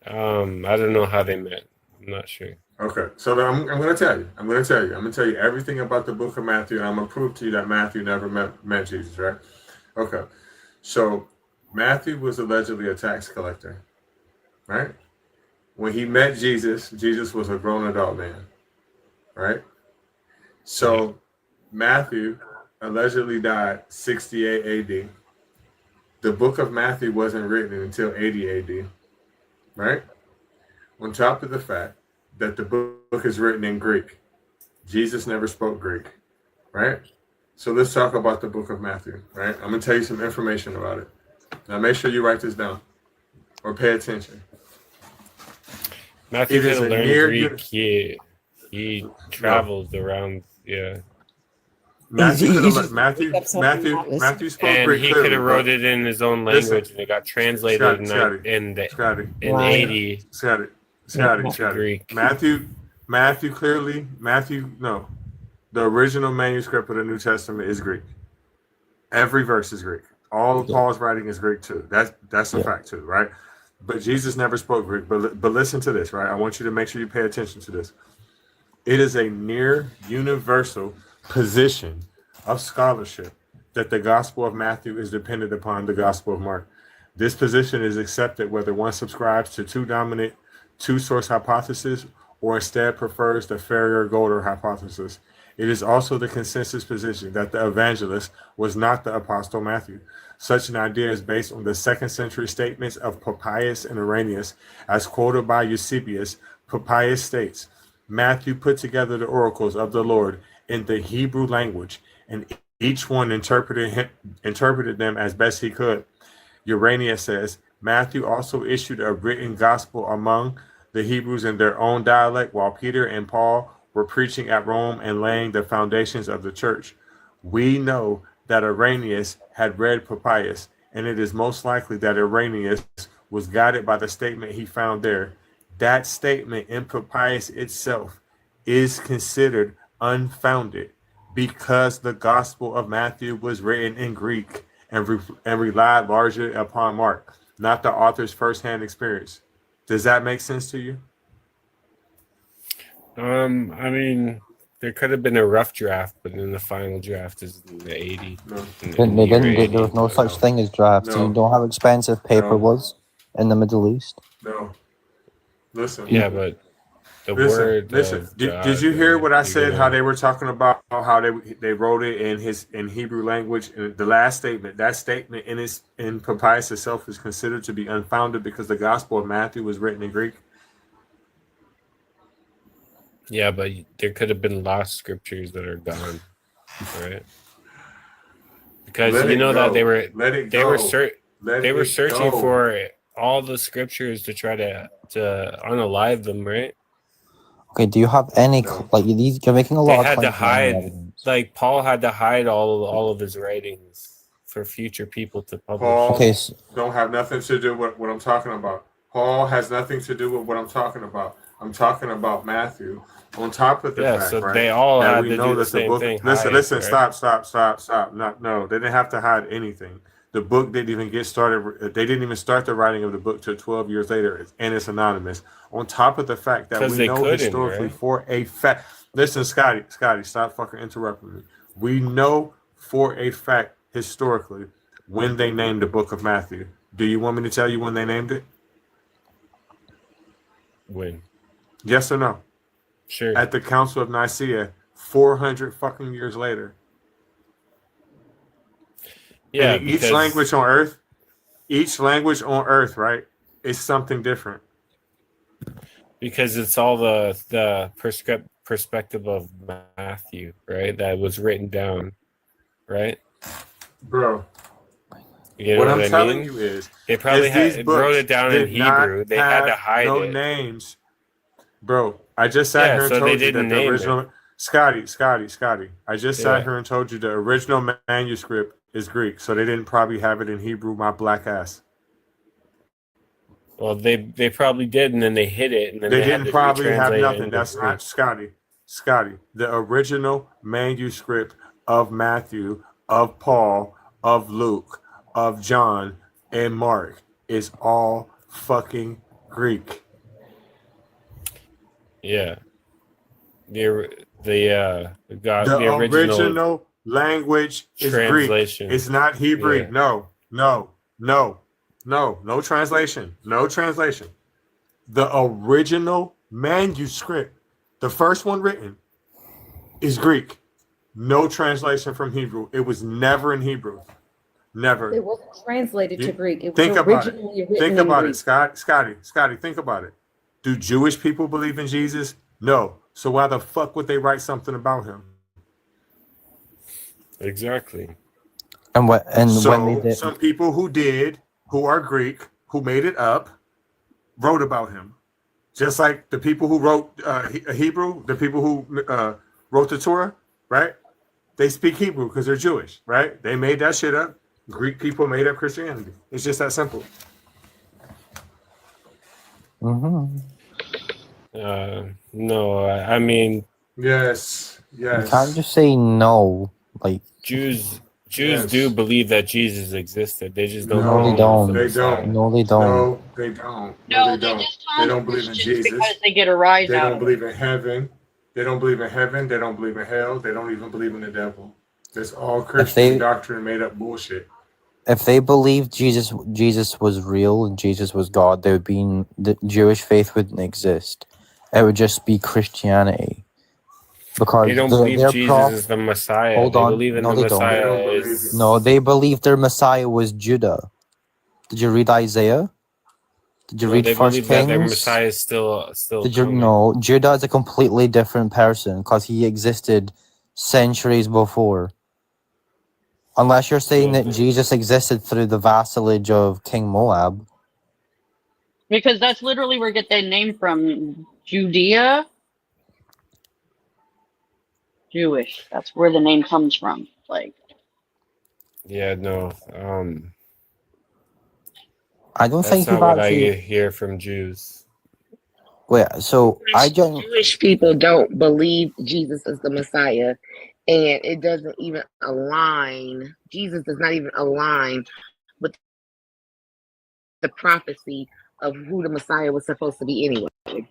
I don't know how they met. I'm not sure. Okay, so then I'm going to tell you. I'm going to tell you everything about the book of Matthew, and I'm going to prove to you that Matthew never met Jesus, right? Okay, so Matthew was allegedly a tax collector, right? When he met Jesus, Jesus was a grown adult man, right? So Matthew allegedly died 68 AD. The book of Matthew wasn't written until 80 AD, right? On top of the fact that the book is written in Greek. Jesus never spoke Greek, right? So let's talk about the book of Matthew, right? I'm going to tell you some information about it. Now make sure you write this down or pay attention. Matthew It is didn't a learn near Greek. He traveled around. Yeah. Matthew You spoke And Greek he clearly, could have wrote but it in his own listen, language, and it got translated Scotty, in 80. Scotty. Greek. Matthew clearly, no. The original manuscript of the New Testament is Greek. Every verse is Greek. All of Paul's writing is Greek too. That's a fact too, right? But Jesus never spoke Greek. But listen to this, right? I want you to make sure you pay attention to this. It is a near universal position of scholarship that the Gospel of Matthew is dependent upon the Gospel of Mark. This position is accepted whether one subscribes to two dominant two-source hypothesis or instead prefers the Ferrier-Golder hypothesis. It is also the consensus position that the evangelist was not the Apostle Matthew. Such an idea is based on the 2nd century statements of Papias and Irenaeus, as quoted by Eusebius. Papias states, Matthew put together the oracles of the Lord in the Hebrew language, and each one interpreted them as best he could. Irenaeus says, Matthew also issued a written gospel among the Hebrews in their own dialect, while Peter and Paul were preaching at Rome and laying the foundations of the church. We know that Irenaeus had read Papias, and it is most likely that Irenaeus was guided by the statement he found there. That statement in Papias itself is considered unfounded because the Gospel of Matthew was written in Greek and relied largely upon Mark, not the author's firsthand experience. Does that make sense to you? I mean, there could have been a rough draft, but then the final draft is in the 80. There was no such thing as drafts. No. You know how expensive paper No. was in the Middle East? No. Listen. Yeah, but the word. Listen. Did you hear what I said? How they were talking about how they wrote it in Hebrew language. And the last statement, that statement in Papias itself is considered to be unfounded because the Gospel of Matthew was written in Greek. Yeah, but there could have been lost scriptures that are gone, right? Because Let you it know go. that they were Let it they were go. Let they were it searching go. for all the scriptures to try to unalive them, right? Okay, do you have any like you're making a They lot of had to claims without any hide, evidence. like Paul had to hide all of his writings for future people to publish. Paul Okay, so, don't have nothing to do with what I'm talking about. Paul has nothing to do with what I'm talking about. I'm talking about Matthew. On top of the Yeah, fact, so right, they all that had we to know do the that the same book. thing. Listen, hide, listen, right? stop. No, they didn't have to hide anything. The book didn't even get started. They didn't even start the writing of the book till 12 years later, and it's anonymous. On top of the fact that 'Cause we they know couldn't, historically right? for a fact. Listen, Scotty, stop fucking interrupting me. We know for a fact historically when they named the book of Matthew. Do you want me to tell you when they named it? When? Yes or no? Sure. At the Council of Nicaea, 400 fucking years later. Yeah, And each because language on earth, right, is something different. it's all the perspective of Matthew, right? That was written down, right? Bro, You know what what I'm I telling mean? you is They probably these wrote books it down in did not Hebrew. They had to have hide no it. names. Bro, I just sat Yeah, here and so they told you that didn't the name original it. Scotty. I just sat Yeah. here and told you the original manuscript is Greek, so they didn't probably have it in Hebrew, my black ass. Well, they probably did, and then they hid it, and then They they had didn't to probably have retranslate it nothing. into That's Greek. not Scotty. The original manuscript of Matthew, of Paul, of Luke, of John, and Mark is all fucking Greek. Yeah. The original original language is translation. Greek. It's not Hebrew. Yeah. No translation. No translation. The original manuscript, the first one written, is Greek. No translation from Hebrew. It was never in Hebrew. Never. It wasn't translated to Greek. It was Think about it. originally written Think in about Greek. it, Scotty, think about it. Do Jewish people believe in Jesus? No. So why the fuck would they write something about him? Exactly. and when they did, Some people who are Greek, who made it up, wrote about him. Just like the people who wrote Hebrew, the people who wrote the Torah, right? They speak Hebrew because they're Jewish, right? They made that shit up. Greek people made up Christianity. It's just that simple. No, I mean, Yes. you can't just say no. Like Jews Yes. do believe that Jesus existed. They just don't. No, they believe don't. in the They Messiah. don't. No, they don't. No, they don't. No, they they don't. just They taunt don't believe in Christians Jesus. because they get a rise They out don't of believe in heaven. They don't believe in heaven. They don't believe in hell. They don't even believe in the devil. It's all Christian doctrine made up bullshit. If they believed Jesus was real and Jesus was God, there would be the Jewish faith wouldn't exist. It would just be Christianity. Because They don't believe Jesus is the Messiah. Hold They on. believe in No, the they don't. Messiah. They don't believe is- No, they believe their Messiah was Judah. Did you read Isaiah? Did you No, read they First believe that their Kings? Messiah is still Did you coming. know Judah is a completely different person because he existed centuries before. Unless you're saying that Jesus existed through the vassalage of King Moab. because that's literally where we get that name from. Judea, Jewish. That's where the name comes from. Like, Yeah, no. I don't That's think not you've what actually. I hear from Jews. Wait, so I don't. Jewish people don't believe Jesus is the Messiah, and it doesn't even align. Jesus does not even align with the prophecy of who the Messiah was supposed to be anyway.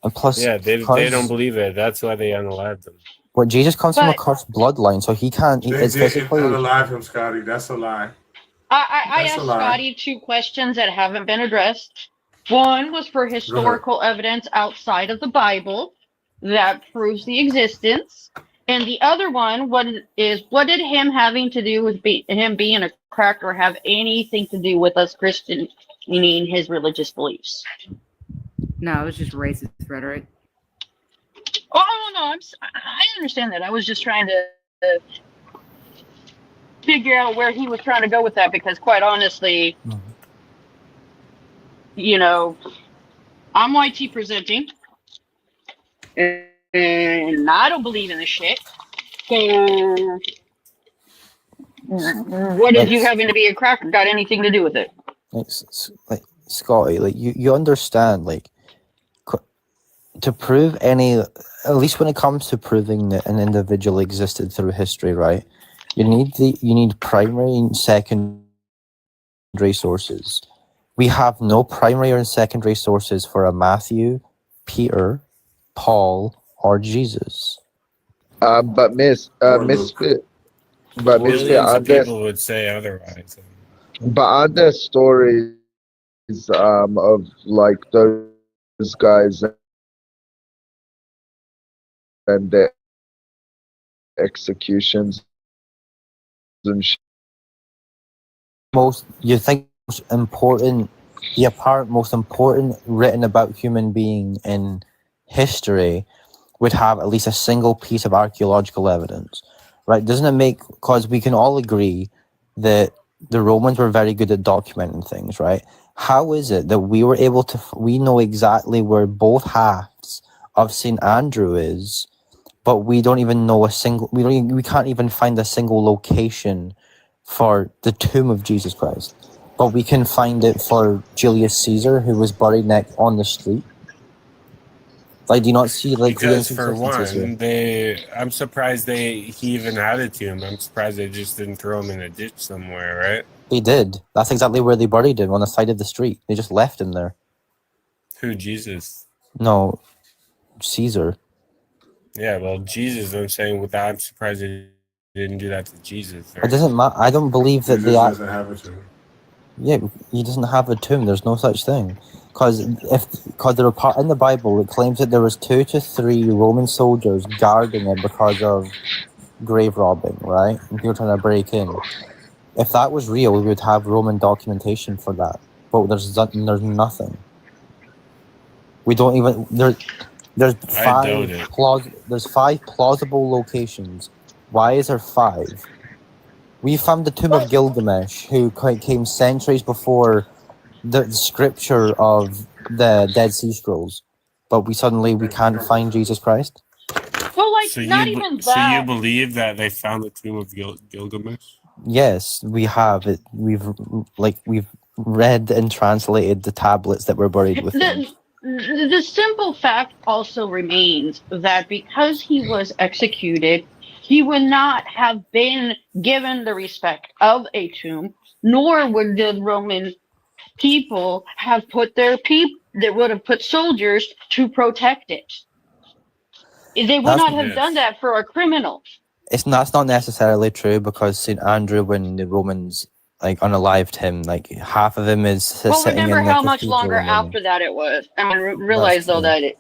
And plus, Yeah, they don't believe it. That's why they unalived them. Well, Jesus comes from a But- cursed bloodline, so he can't. They It's didn't physically. unalive him, Scotty. That's a lie. I That's a asked lie. Scotty 2 questions that haven't been addressed. One was for historical evidence outside of the Bible that proves the existence. And the other one what did him having to do with him being a cracker have anything to do with us Christian, meaning his religious beliefs? No, it was just racist rhetoric. Oh no, I understand that. I was just trying to figure out where he was trying to go with that because, quite honestly, you know, I'm YT presenting. And I don't believe in this shit. So, what does you having to be a cracker got anything to do with it? Like Scotty, like you understand, like to prove any, at least when it comes to proving that an individual existed through history, right? You need primary and secondary sources. We have no primary or secondary sources for a Matthew, Peter, Paul, or Jesus. But Misfit, Millions are of there, people would say otherwise. but are there stories of like those guys and their executions and Most important written about human being in history would have at least a single piece of archaeological evidence, right? Doesn't it make, because we can all agree that the Romans were very good at documenting things, right? How is it that we were able to, we know exactly where both halves of St. Andrew is, but we don't even know we can't even find a single location for the tomb of Jesus Christ, but we can find it for Julius Caesar, who was buried on the street? Like, do you not see like Because for inconsistencies here? one, I'm surprised he even had a tomb. I'm surprised they just didn't throw him in a ditch somewhere, right? They did. That's exactly where they buried him, on the side of the street. They just left him there. Who, Jesus? No, Caesar. Yeah, well, Jesus, I'm saying, with that, I'm surprised they didn't do that to Jesus. It doesn't matter. I don't believe that Jesus they doesn't have a tomb. Yeah, he doesn't have a tomb. There's no such thing. Because there are in the Bible, it claims that there was 2 to 3 Roman soldiers guarding it because of grave robbing, right? And people trying to break in. If that was real, we would have Roman documentation for that. But there's nothing. We don't even there's there's 5 plausible locations. Why is there 5? We found the tomb of Gilgamesh, who came centuries before the scripture of the Dead Sea Scrolls, but we can't find Jesus Christ. Well, like, So not you, even so that. you believe that they found the tomb of Gilgamesh? Yes, we have it. We've read and translated the tablets that were buried with him. The simple fact also remains that because he was executed, he would not have been given the respect of a tomb, nor would the Roman people have put they would have put soldiers to protect it. They would not have done that for a criminal. That's not necessarily true, because St. Andrew, when the Romans unalived him, half of him is Well, sitting in remember the how much cathedral longer in Rome. after that it was. I mean, realize though that it.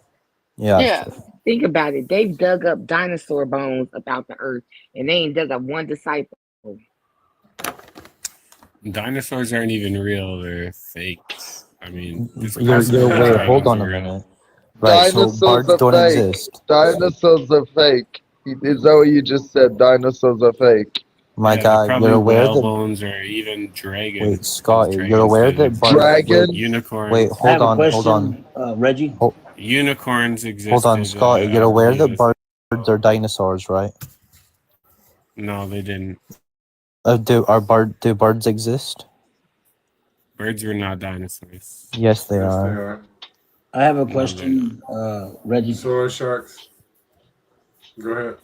Yeah. Think about it. They've dug up dinosaur bones about the earth, and they ain't dug up one disciple. Dinosaurs aren't even real; they're fake. I mean, You're aware. Hold on a minute. Right, so Dinosaurs birds are don't fake. exist. Dinosaurs are fake. Is that what you just said? Dinosaurs are fake. My they're God, probably you're aware whale that. bones or even dragons. Wait, Scotty, you're aware that birds. Dragon? Unicorns. Wait, I have hold a on, question, Reggie. Unicorns exist. Hold on, Scotty. You're aware that birds are dinosaurs, right? No, they didn't. Do birds exist? Birds were not dinosaurs. Yes, they are. I have a question, Reggie. Sword sharks. Go ahead.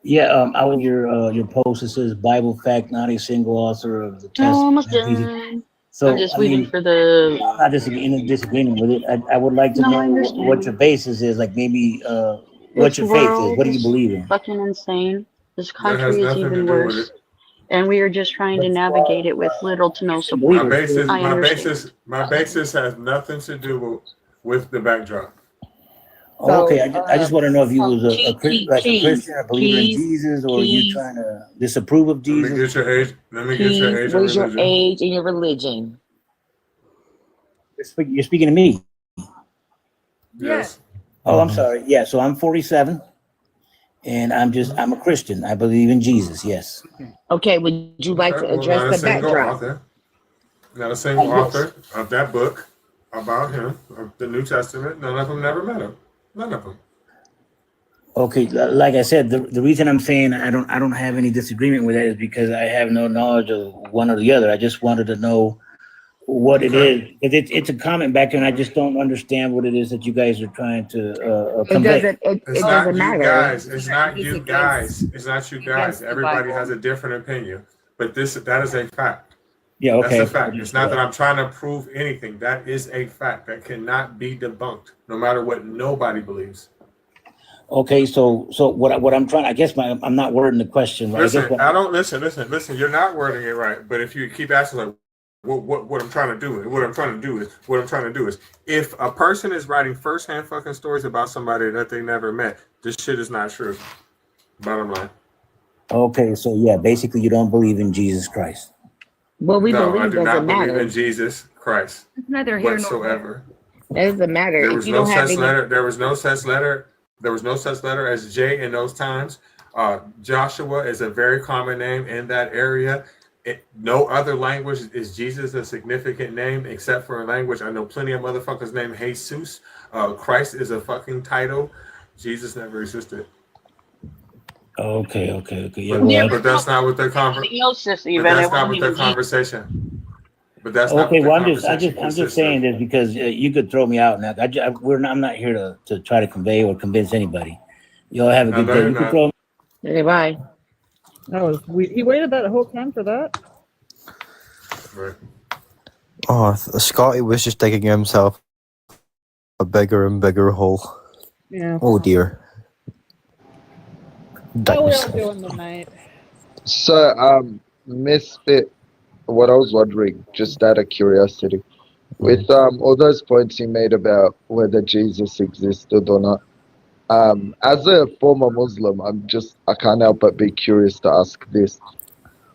Yeah, out of your post, it says Bible fact, not a single author of the No, almost Testament. done. So, I'm just waiting for the. I'm not in disagreement with it. I would like to No, I know understand. what your basis is, like maybe what This your faith is. world What do you believe in? Fucking insane. This That has country is nothing to even do with worse, it. and we are just trying to navigate it with little to no support. My basis has nothing to do with the backdrop. Oh, okay, I just want to know if you was a Christian, a believer in Keys, Jesus, or are you trying to disapprove of Jesus? Let me get your age. Let me get your age. What is your age and your religion? You're speaking to me. Yes. Oh, I'm sorry. Yeah, so I'm 47, and I'm a Christian. I believe in Jesus. Yes. Okay, would you like to address the backdrop? Not a single author of that book about him, of the New Testament. None of them never met him. None of them. Okay, like I said, the reason I'm saying I don't have any disagreement with that is because I have no knowledge of one or the other. I just wanted to know what it is. It's a comment back there, and I just don't understand what it is that you guys are trying to convey. It's not you guys. It's not you guys. It's not you guys. Everybody has a different opinion, but that is a fact. Yeah, okay. That's a fact. It's not that I'm trying to prove anything. That is a fact that cannot be debunked, no matter what nobody believes. Okay, so what I'm trying, I guess I'm not wording the question right. Listen. You're not wording it right. But if you keep asking like, what I'm trying to do is, if a person is writing firsthand fucking stories about somebody that they never met, this shit is not true. Bottom line. Okay, so yeah, basically you don't believe in Jesus Christ. Well, we No, believe I do not doesn't believe matter. in Jesus Christ It's neither here nor whatsoever. It doesn't matter. There If was you no don't have such any, letter. There was no such letter. There was no such letter as J in those times. Joshua is a very common name in that area. No other language is Jesus a significant name except for a language. I know plenty of motherfuckers named Jesus. Christ is a fucking title. Jesus never existed. Okay. Yeah, But that's not what the conversation. But that's not okay. what the Well, I'm just saying this because you could throw me out now. I'm not here to try to convey or convince anybody. Y'all have a good day. You can throw me. Okay, bye. He waited that whole time for that. Right. Oh, Scotty was just digging himself a bigger and bigger hole. Yeah. Oh dear. How are we all doing tonight? So, Misfit, what I was wondering, just out of curiosity, with all those points you made about whether Jesus existed or not, as a former Muslim, I can't help but be curious to ask this.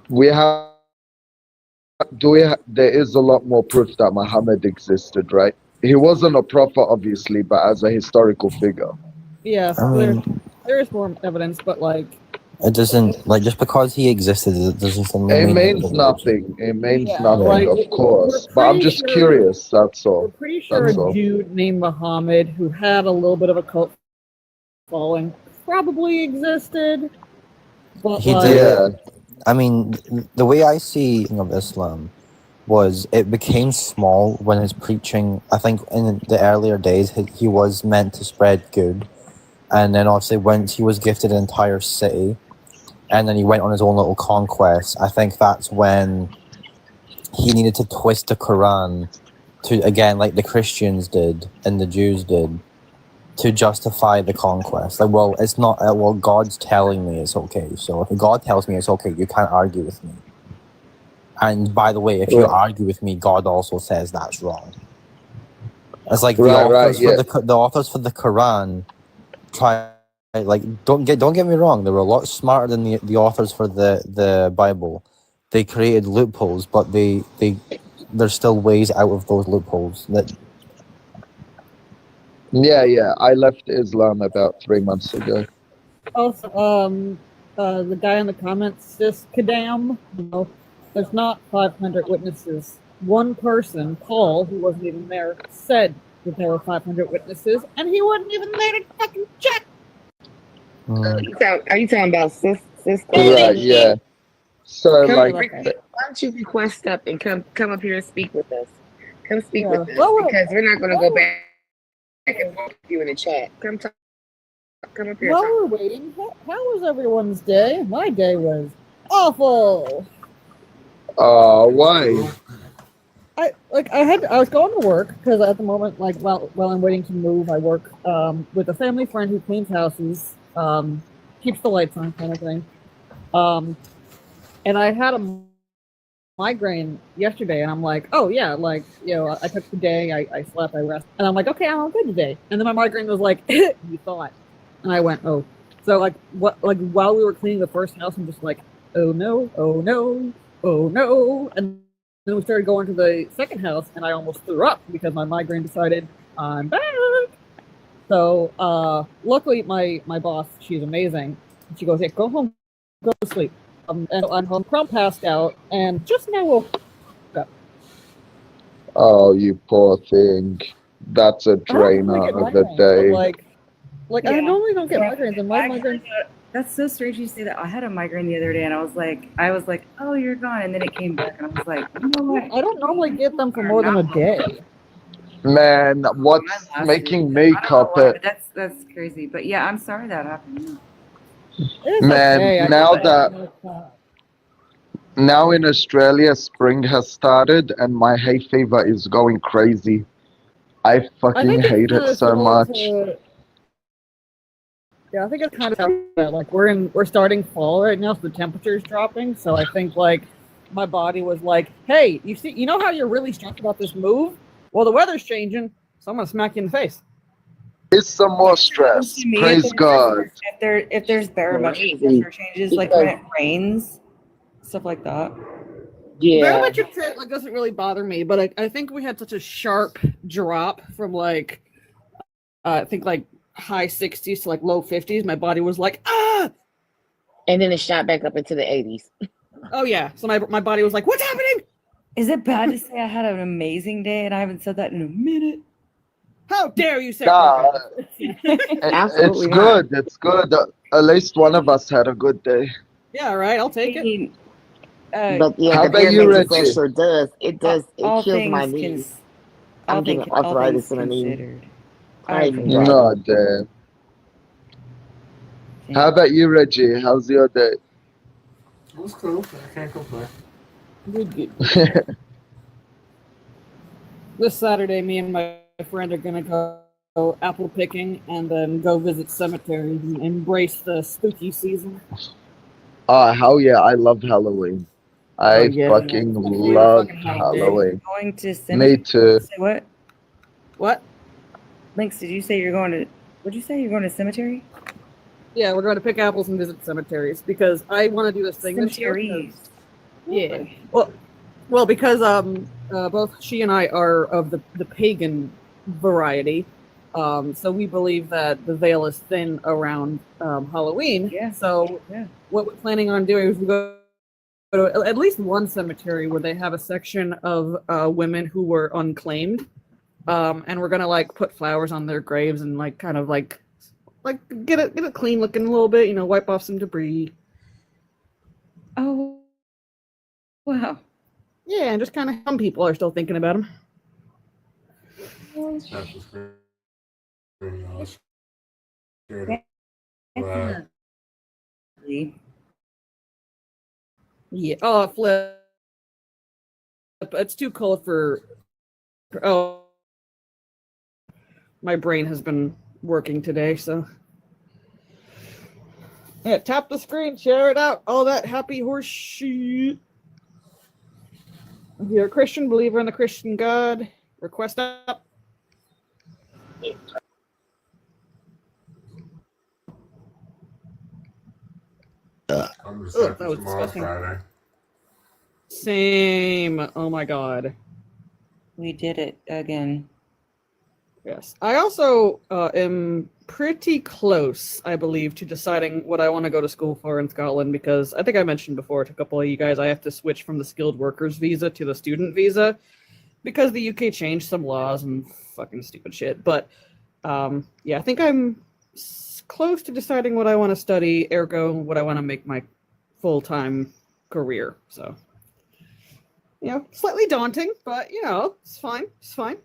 There is a lot more proof that Muhammad existed, right? He wasn't a prophet, obviously, but as a historical figure. Yeah, there is more evidence, but like it doesn't just because he existed, it doesn't mean it means nothing. It means nothing, of course. But I'm just curious. That's all. We're pretty sure a dude named Muhammad who had a little bit of a cult following probably existed. But He did. I mean, the way I see of Islam was it became small when his preaching, I think in the earlier days, he was meant to spread good. And then obviously once he was gifted an entire city, and then he went on his own little conquest, I think that's when he needed to twist the Quran to, again, like the Christians did and the Jews did, to justify the conquest. Like, well, it's not, well, God's telling me it's okay. So if God tells me it's okay, you can't argue with me. And by the way, if you argue with me, God also says that's wrong. It's like the authors for the Quran don't get me wrong, they were a lot smarter than the authors for the Bible. They created loopholes, but there's still ways out of those loopholes. Yeah. I left Islam about 3 months ago. Also, the guy in the comments says, Kadam, there's not 500 witnesses. One person, Paul, who wasn't even there, said that there were 500 witnesses, and he wasn't even there to fucking check. Are you talking about sis? Right, yeah. So, why like, don't you request up and come up here and speak with us? Come speak with us, Well, because we're not going to go back and walk you in the chat. Come up here. While we're waiting, how was everyone's day? My day was awful. Why? I was going to work because at the moment, like while I'm waiting to move, I work with a family friend who cleans houses, keeps the lights on, kind of thing. And I had a migraine yesterday, and I'm like, oh yeah, like I took the day, I slept, I rested, and I'm like, okay, I'm all good today. And then my migraine was like, you thought, and I went, oh. So while we were cleaning the first house, I'm just like, oh no, oh no, oh no, and then we started going to the second house, and I almost threw up because my migraine decided I'm back. So luckily, my boss, she's amazing. She goes, "Hey, go home, go to sleep." And I'm home, passed out, and just now woke up. Oh, you poor thing. That's a drainer of a day. Like I normally don't get migraines, and my migraines. That's so strange you say that. I had a migraine the other day, and I was like, oh, you're gone, and then it came back, and I was like, you know what? I don't normally get them for more than a day. Man, what's making me cop it? But that's crazy. But yeah, I'm sorry that happened. Man, now in Australia, spring has started and my hay fever is going crazy. I fucking hate it so much. Yeah, I think it's kind of that. Like we're starting fall right now, so the temperature's dropping. So I think like my body was like, "Hey, you know how you're really stressed about this move? Well, the weather's changing, so I'm gonna smack you in the face." It's some more stress. To me, Praise God. If there's barometric pressure changes, like when it rains, stuff like that. Barometric like doesn't really bother me, but I think we had such a sharp drop from like I think like high 60s to like low 50s. My body was like, ah, and then it shot back up into the 80s. Oh yeah, so my body was like, what's happening? Is it bad to say I had an amazing day and I haven't said that in a minute? How dare you say that? It's good. It's good. At least one of us had a good day. Yeah, right. I'll take it. But yeah, How the about you, barometric Richie? pressure it kills my things knees. all I'm getting arthritis in the knee. considered. No, damn. How about you, Reggie? How's your day? It was cool. I can't complain. Good. This Saturday, me and my friend are gonna go apple picking and then go visit cemeteries and embrace the spooky season. Hell yeah, I love Halloween. I fucking love Halloween. Going to Me cemetery. too. Say what? What? Lynx, did you say you're going to? What'd you say you're going to cemetery? Yeah, we're going to pick apples and visit cemeteries because I want to do this thing this year. Cemeteries. Yeah. Well, because both she and I are of the pagan variety, so we believe that the veil is thin around Halloween. Yeah. So what we're planning on doing is we go to at least one cemetery where they have a section of women who were unclaimed, and we're gonna like put flowers on their graves and like kind of like get it clean looking a little bit, you know, wipe off some debris. Oh, wow. Yeah, and just kind of some people are still thinking about them. Yeah. Oh, flip. It's too cold for. Oh, my brain has been working today, so. Yeah, tap the screen, share it out. All that happy horse shit. If you're a Christian, believer in the Christian God, request up. I'm just That was tomorrow, disgusting. Friday. Same. Oh my god. We did it again. Yes. I also am pretty close, I believe, to deciding what I want to go to school for in Scotland because I think I mentioned before to a couple of you guys, I have to switch from the skilled workers visa to the student visa because the UK changed some laws and fucking stupid shit. But yeah, I think I'm close to deciding what I want to study, ergo what I want to make my full-time career. So, you know, slightly daunting, but you know, it's fine. It's fine.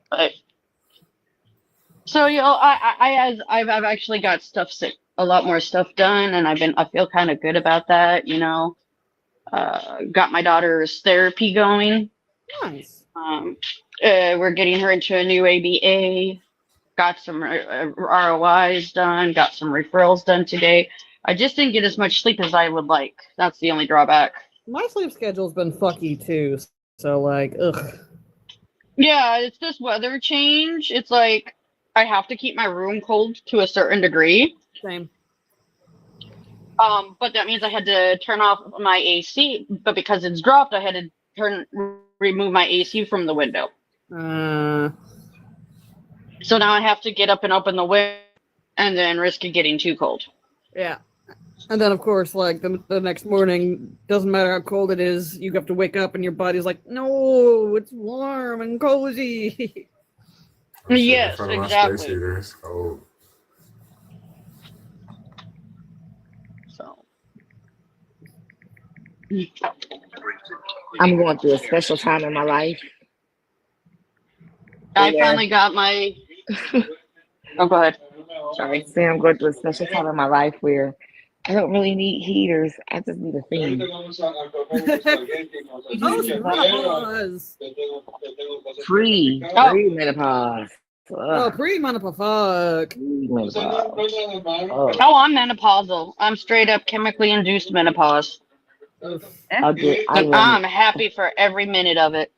But, so you know, I've actually got a lot more stuff done, and I feel kind of good about that. You know, got my daughter's therapy going. Nice. We're getting her into a new ABA. Got some ROIs done. Got some referrals done today. I just didn't get as much sleep as I would like. That's the only drawback. My sleep schedule's been fucky too, so like, ugh. Yeah, it's this weather change. It's like I have to keep my room cold to a certain degree. Same. But that means I had to turn off my AC. But because it's dropped, I had to remove my AC from the window. So now I have to get up and open the window, and then risk it getting too cold. Yeah. And then, of course, like the next morning, doesn't matter how cold it is, you have to wake up and your body's like, no, it's warm and cozy. I'm sitting in Yes, front of my exactly. space heater. It's cold. So I'm going through a special time in my life. I Yeah. finally got my. Oh, go ahead. Sorry, say I'm going through a special time in my life where I don't really need heaters. I just need a fan. Menopause. Pre-menopause. Oh, pre-menopause. Pre-menopause. Oh, I'm menopausal. I'm straight up chemically induced menopause. I'm happy for every minute of it.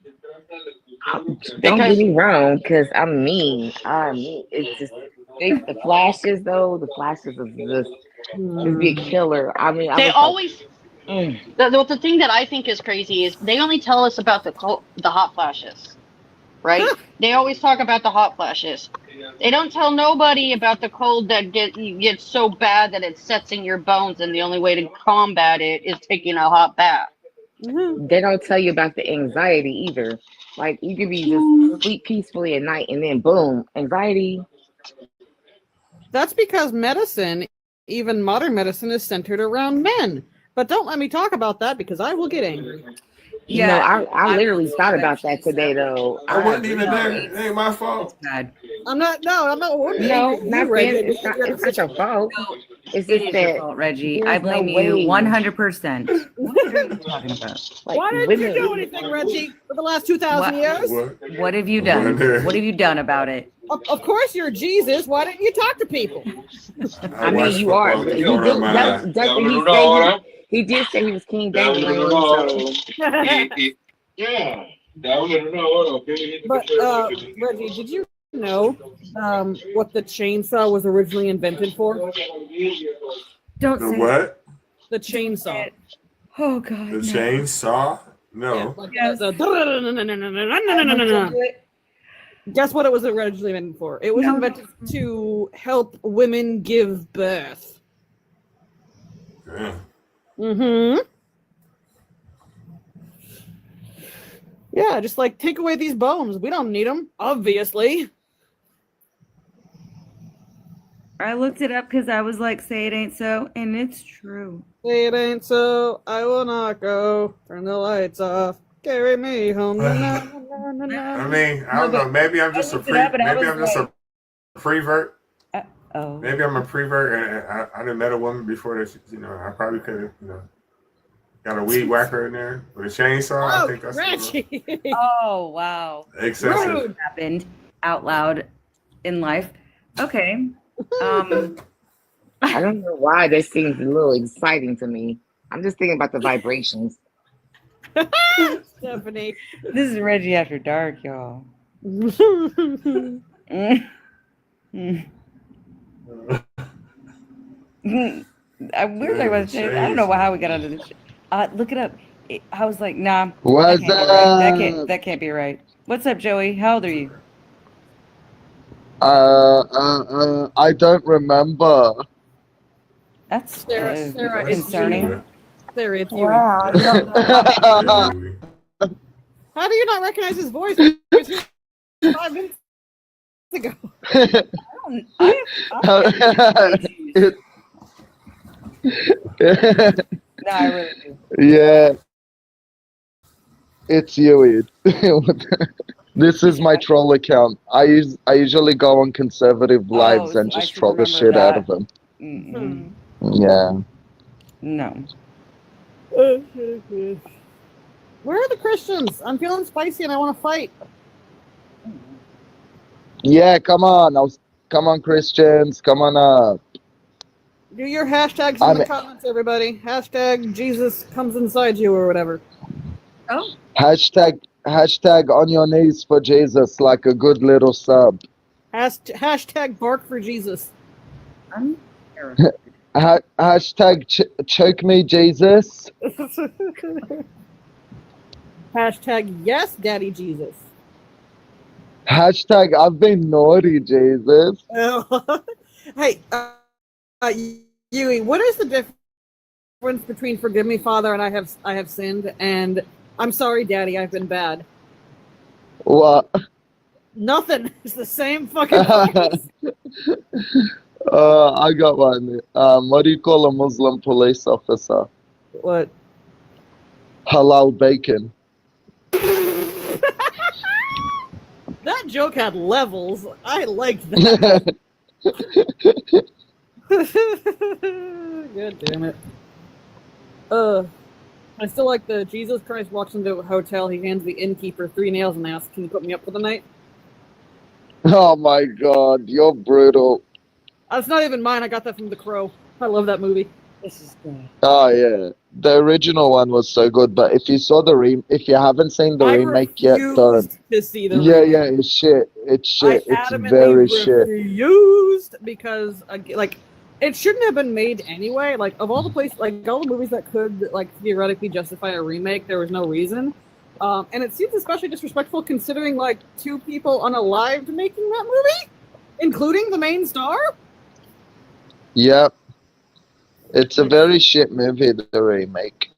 Don't get me wrong, because I'm mean. It's just the flashes, though. The flashes of this be a killer. I mean, I They was always. like, The thing that I think is crazy is they only tell us about the hot flashes, right? They always talk about the hot flashes. They don't tell nobody about the cold that gets so bad that it sets in your bones, and the only way to combat it is taking a hot bath. They don't tell you about the anxiety either. Like, you could be just sleep peacefully at night, and then boom, anxiety. That's because medicine, even modern medicine, is centered around men. But don't let me talk about that because I will get angry. You know, I literally thought about that today, though. I wasn't even there. It ain't my fault. I'm not. No, No, not Reggie. saying it's not your fault. It's It just is that your fault, Reggie. there's I blame no you way. 100%. What are you talking about? Like, Why didn't you do anything, Reggie, for the last 2,000 years? What have you done? What have you done about it? Of course you're Jesus. Why didn't you talk to people? I mean, you are. He did, he did say he was King David. But Reggie, did you know what the chainsaw was originally invented for? Don't The what? The chainsaw. Oh God. The chainsaw? No. Guess what it was originally invented for? It was invented to help women give birth. Damn. Mm-hmm. Yeah, just like take away these bones. We don't need them, obviously. I looked it up because I was like, say it ain't so, and it's true. Say it ain't so, I will not go. Turn the lights off. Carry me home. I mean, I don't know. Maybe I'm just a prevert. Oh. Maybe I'm a prevert, and I done met a woman before that. I probably could have, got a weed whacker in there with a chainsaw. I think that's Reggie. Oh wow. Excessive. Rude. Happened out loud in life. Okay. I don't know why this seems a little exciting to me. I'm just thinking about the vibrations. Stephanie. This is Reggie After Dark, y'all. We were talking about shit. I don't know how we got onto this shit. Look it up. I was like, nah. What's That can't be right. What's up, Joey? How old are you? I don't remember. That's Sarah, concerning. There it's you. Wow. How do you not recognize his voice? 5 minutes ago. No, I really do. Yeah. It's you. This is my troll account. I usually go on conservative lives and just troll the shit out of them. Yeah. No. Where are the Christians? I'm feeling spicy and I want to fight. Yeah, come on. Come on, Christians. Come on up. Do your hashtags in the comments, everybody. Hashtag Jesus comes inside you or whatever. Oh. Hashtag on your knees for Jesus, like a good little sub. Hashtag bark for Jesus. Hashtag choke me, Jesus. Hashtag yes, Daddy Jesus. Hashtag I've been naughty, Jesus. Hey, Yui, what is the difference difference between "Forgive me, Father," and "I have sinned," and "I'm sorry, Daddy, I've been bad"? What? Nothing. It's the same fucking phrase. I got one. What do you call a Muslim police officer? What? Halal bacon. That joke had levels. I liked that. God damn it. I still like the Jesus Christ walks into a hotel, he hands the innkeeper 3 nails and asks, "Can you put me up for the night?" Oh my god, you're brutal. That's not even mine. I got that from The Crow. I love that movie. This is good. Oh yeah, the original one was so good. But if you saw if you haven't seen the remake yet, don't. To see the Yeah, remake. yeah, it's shit. It's shit. I It's adamantly very shit. refused because like it shouldn't have been made anyway. Like of all the places, like all the movies that could like theoretically justify a remake, there was no reason. And it seems especially disrespectful considering like 2 people unalived making that movie, including the main star. Yep. It's a very shit movie, the remake.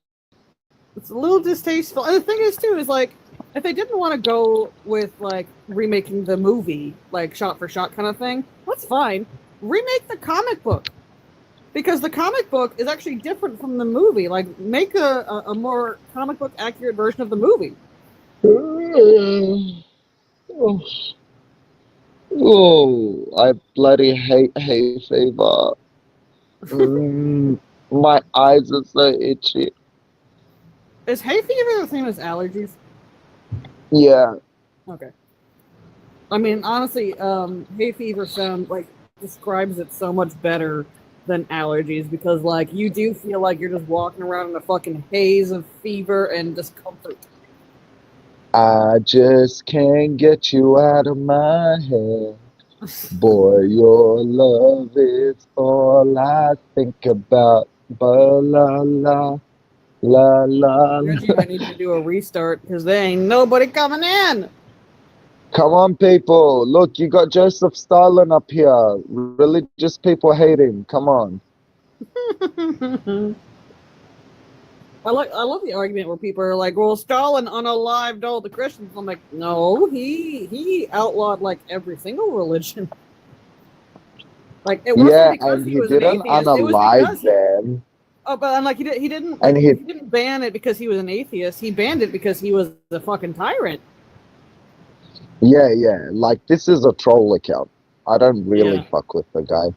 It's a little distasteful. And the thing is too is like if they didn't want to go with like remaking the movie like shot for shot kind of thing, that's fine. Remake the comic book. Because the comic book is actually different from the movie. Like, make a more comic book accurate version of the movie. Oh, I bloody hate hay fever. My eyes are so itchy. Is hay fever the same as allergies? Yeah. Okay. I mean, honestly, hay fever describes it so much better than allergies because, like, you do feel like you're just walking around in a fucking haze of fever and discomfort. I just can't get you out of my head. Boy, your love is all I think about. Ba la la la la. Reggie might need to do a restart because there ain't nobody coming in. Come on, people. Look, you got Joseph Stalin up here. Religious people hate him. Come on. I love the argument where people are like, "Well, Stalin unalived all the Christians." I'm like, no, he outlawed like every single religion. Like it wasn't Yeah, because and he he was an didn't atheist. It was unalive because them. oh, but I'm like he didn't And he didn't ban it because he was an atheist. He banned it because he was a fucking tyrant. Yeah, yeah. Like, this is a troll account. I don't really Yeah. fuck with the guy.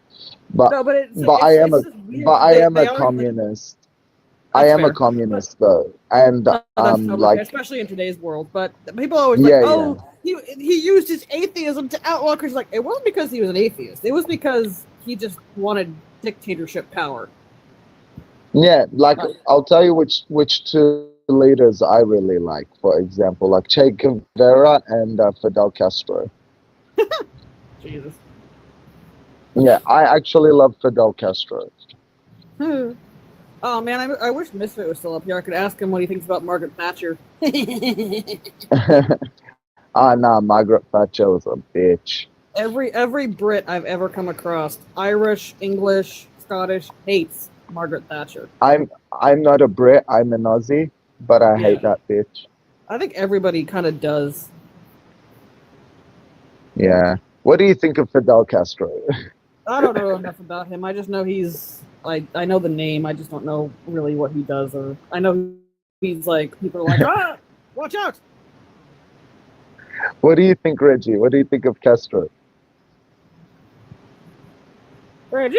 But No, but I am it's just weird. a They are, like- communist. I am fair. a communist though. And That's totally like fair, especially in today's world. But people always Yeah, like, oh, he used his atheism to outlaw Christians. Like, it wasn't because he was an atheist. It was because he just wanted dictatorship power. yeah, like I'll tell you which 2 leaders I really like, for example, like Che Guevara and Fidel Castro. Jesus. Yeah, I actually love Fidel Castro. Oh man, I wish Misfit was still up here. I could ask him what he thinks about Margaret Thatcher. Nah, Margaret Thatcher was a bitch. Every Brit I've ever come across, Irish, English, Scottish, hates Margaret Thatcher. I'm not a Brit, I'm an Aussie, but I hate that bitch. I think everybody kind of does. Yeah. What do you think of Fidel Castro? I don't know enough about him. I just know he's like I know the name. I just don't know really what he does. Or I know he's like people are like, ah, watch out. What do you think, Reggie? What do you think of Castro? Reggie,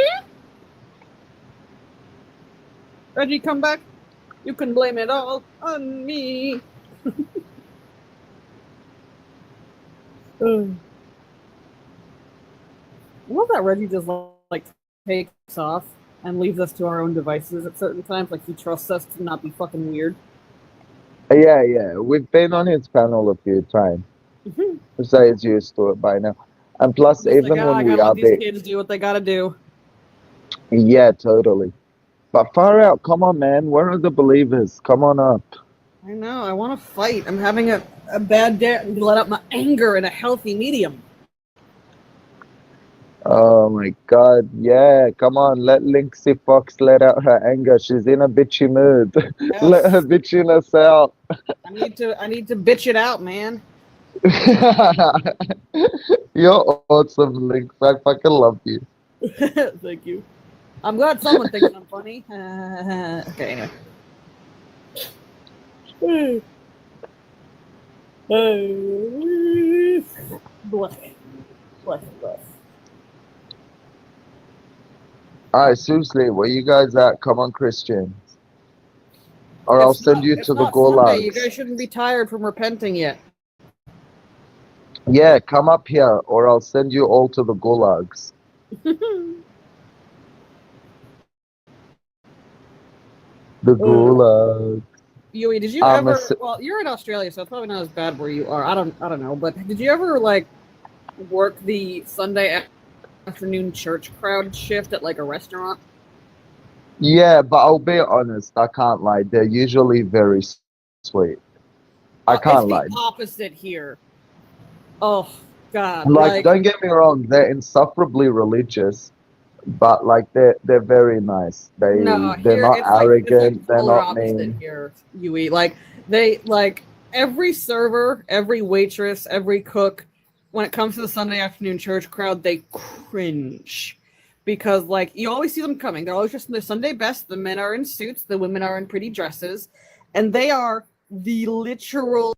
come back. You can blame it all on me. I love that Reggie just like takes off and leaves us to our own devices at certain times. Like he trusts us to not be fucking weird. Yeah, yeah. We've been on his panel a few times. So he's used to it by now. And plus, Just even like, I when we gotta are let these there. kids do what they gotta do. Yeah, totally. But far out, come on, man. Where are the believers? Come on up. I know. I want to fight. I'm having a bad day. Let out my anger in a healthy medium. Oh my god, yeah, come on, let Linksy Fox let out her anger. She's in a bitchy mood. Let her bitchiness out. I need to bitch it out, man. You're awesome, Links. I fucking love you. Thank you. I'm glad someone thinks I'm funny. Okay, anyway. Bless. Alright, seriously, where you guys at? Come on, Christians. Or I'll send you to the Not Sunday. You gulags. guys shouldn't be tired from repenting yet. Yeah, come up here, or I'll send you all to the gulags. The gulag. Yui, did you ever? Well, you're in Australia, so it's probably not as bad where you are. I don't know. But did you ever like work the Sunday afternoon church crowd shift at like a restaurant? Yeah, but I'll be honest, I can't lie. They're usually very sweet. I can't lie. It's the opposite here. Oh God! Like, don't get me wrong, they're insufferably religious, but like they're very nice. They're not arrogant. They're not mean. Here, Yui, like they like every server, every waitress, every cook. When it comes to the Sunday afternoon church crowd, they cringe because like you always see them coming. They're always just in their Sunday best. The men are in suits, the women are in pretty dresses, and they are the literal.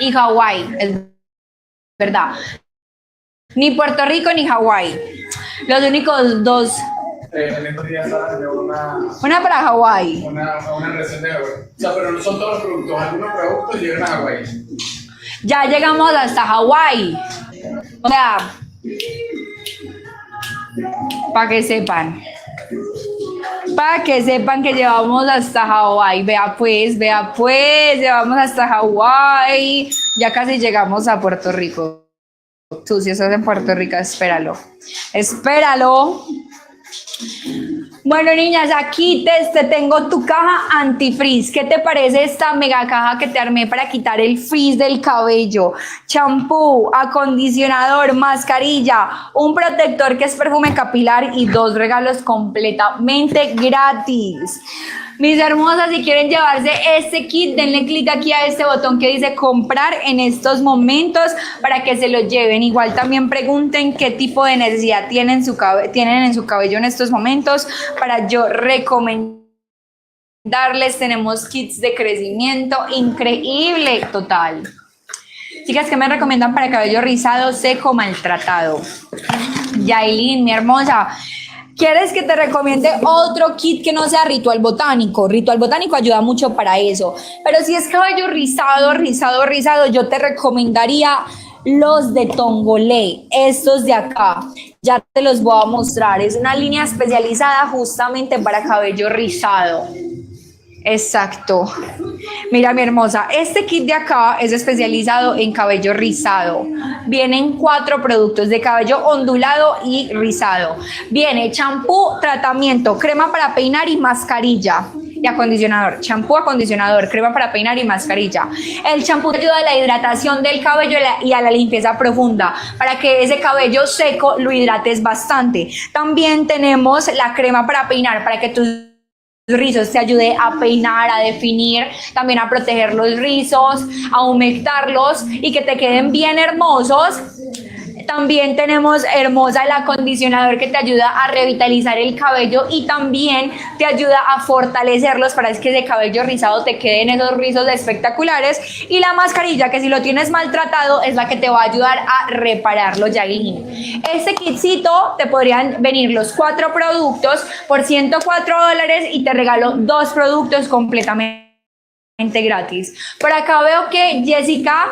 Y Hawái, es verdad. Ni Puerto Rico ni Hawái. Los únicos dos. En estos días de Una para Hawái. una receta de Hawái. O sea, pero no son todos los productos. Algunos productos llegan a Hawái. Ya llegamos hasta Hawái. O sea, para que sepan. Para que sepan que llevamos hasta Hawái. Vea pues, llevamos hasta Hawái. Ya casi llegamos a Puerto Rico. Tú, si estás en Puerto Rico, espéralo. Espéralo. Bueno, niñas, aquí te tengo tu caja antifrizz. ¿Qué te parece esta mega caja que te armé para quitar el frizz del cabello? Champú, acondicionador, mascarilla, un protector que es perfume capilar y 2 regalos completamente gratis. Mis hermosas, si quieren llevarse este kit, denle clic aquí a este botón que dice comprar en estos momentos para que se lo lleven. Igual también pregunten qué tipo de necesidad tienen en su cabello en estos momentos para yo recomendarles. Tenemos kits de crecimiento increíble, total. Chicas, ¿qué me recomiendan para cabello rizado, seco, maltratado? Yailin, mi hermosa, ¿quieres que te recomiende otro kit que no sea Ritual Botánico? Ritual Botánico ayuda mucho para eso. Pero si es cabello rizado, yo te recomendaría los de Tongolé, estos de acá. Ya te los voy a mostrar. Es una línea especializada justamente para cabello rizado. Exacto. Mira, mi hermosa, este kit de acá es especializado en cabello rizado. Vienen 4 productos de cabello ondulado y rizado. Viene champú, tratamiento, crema para peinar y mascarilla. Y acondicionador, champú, acondicionador, crema para peinar y mascarilla. El champú te ayuda a la hidratación del cabello y a la limpieza profunda, para que ese cabello seco lo hidrates bastante. También tenemos la crema para peinar, para que tus rizos te ayude a peinar, a definir, también a proteger los rizos, a humectarlos y que te queden bien hermosos. También tenemos hermosa el acondicionador que te ayuda a revitalizar el cabello y también te ayuda a fortalecerlos para que ese cabello rizado te queden esos rizos espectaculares. Y la mascarilla, que si lo tienes maltratado, es la que te va a ayudar a repararlo, Yailin. Este kitcito te podrían venir los 4 productos por $104 y te regalo 2 productos completamente gratis. Por acá veo que Jessica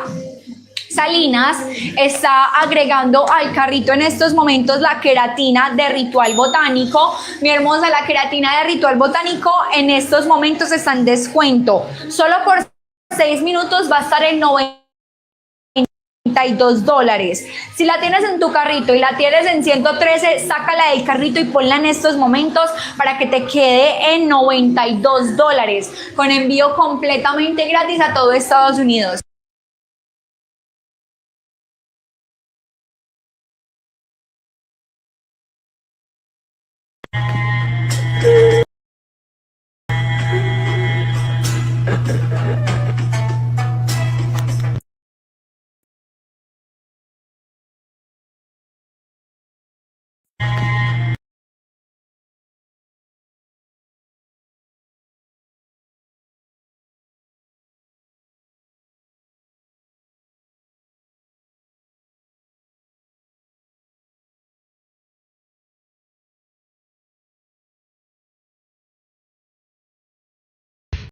Salinas está agregando al carrito en estos momentos la queratina de Ritual Botánico. Mi hermosa, la queratina de Ritual Botánico en estos momentos está en descuento. Solo por 6 minutos va a estar en $99 $92. Si la tienes en tu carrito y la tienes en 113, sácala del carrito y ponla en estos momentos para que te quede en $92 con envío completamente gratis a todo Estados Unidos.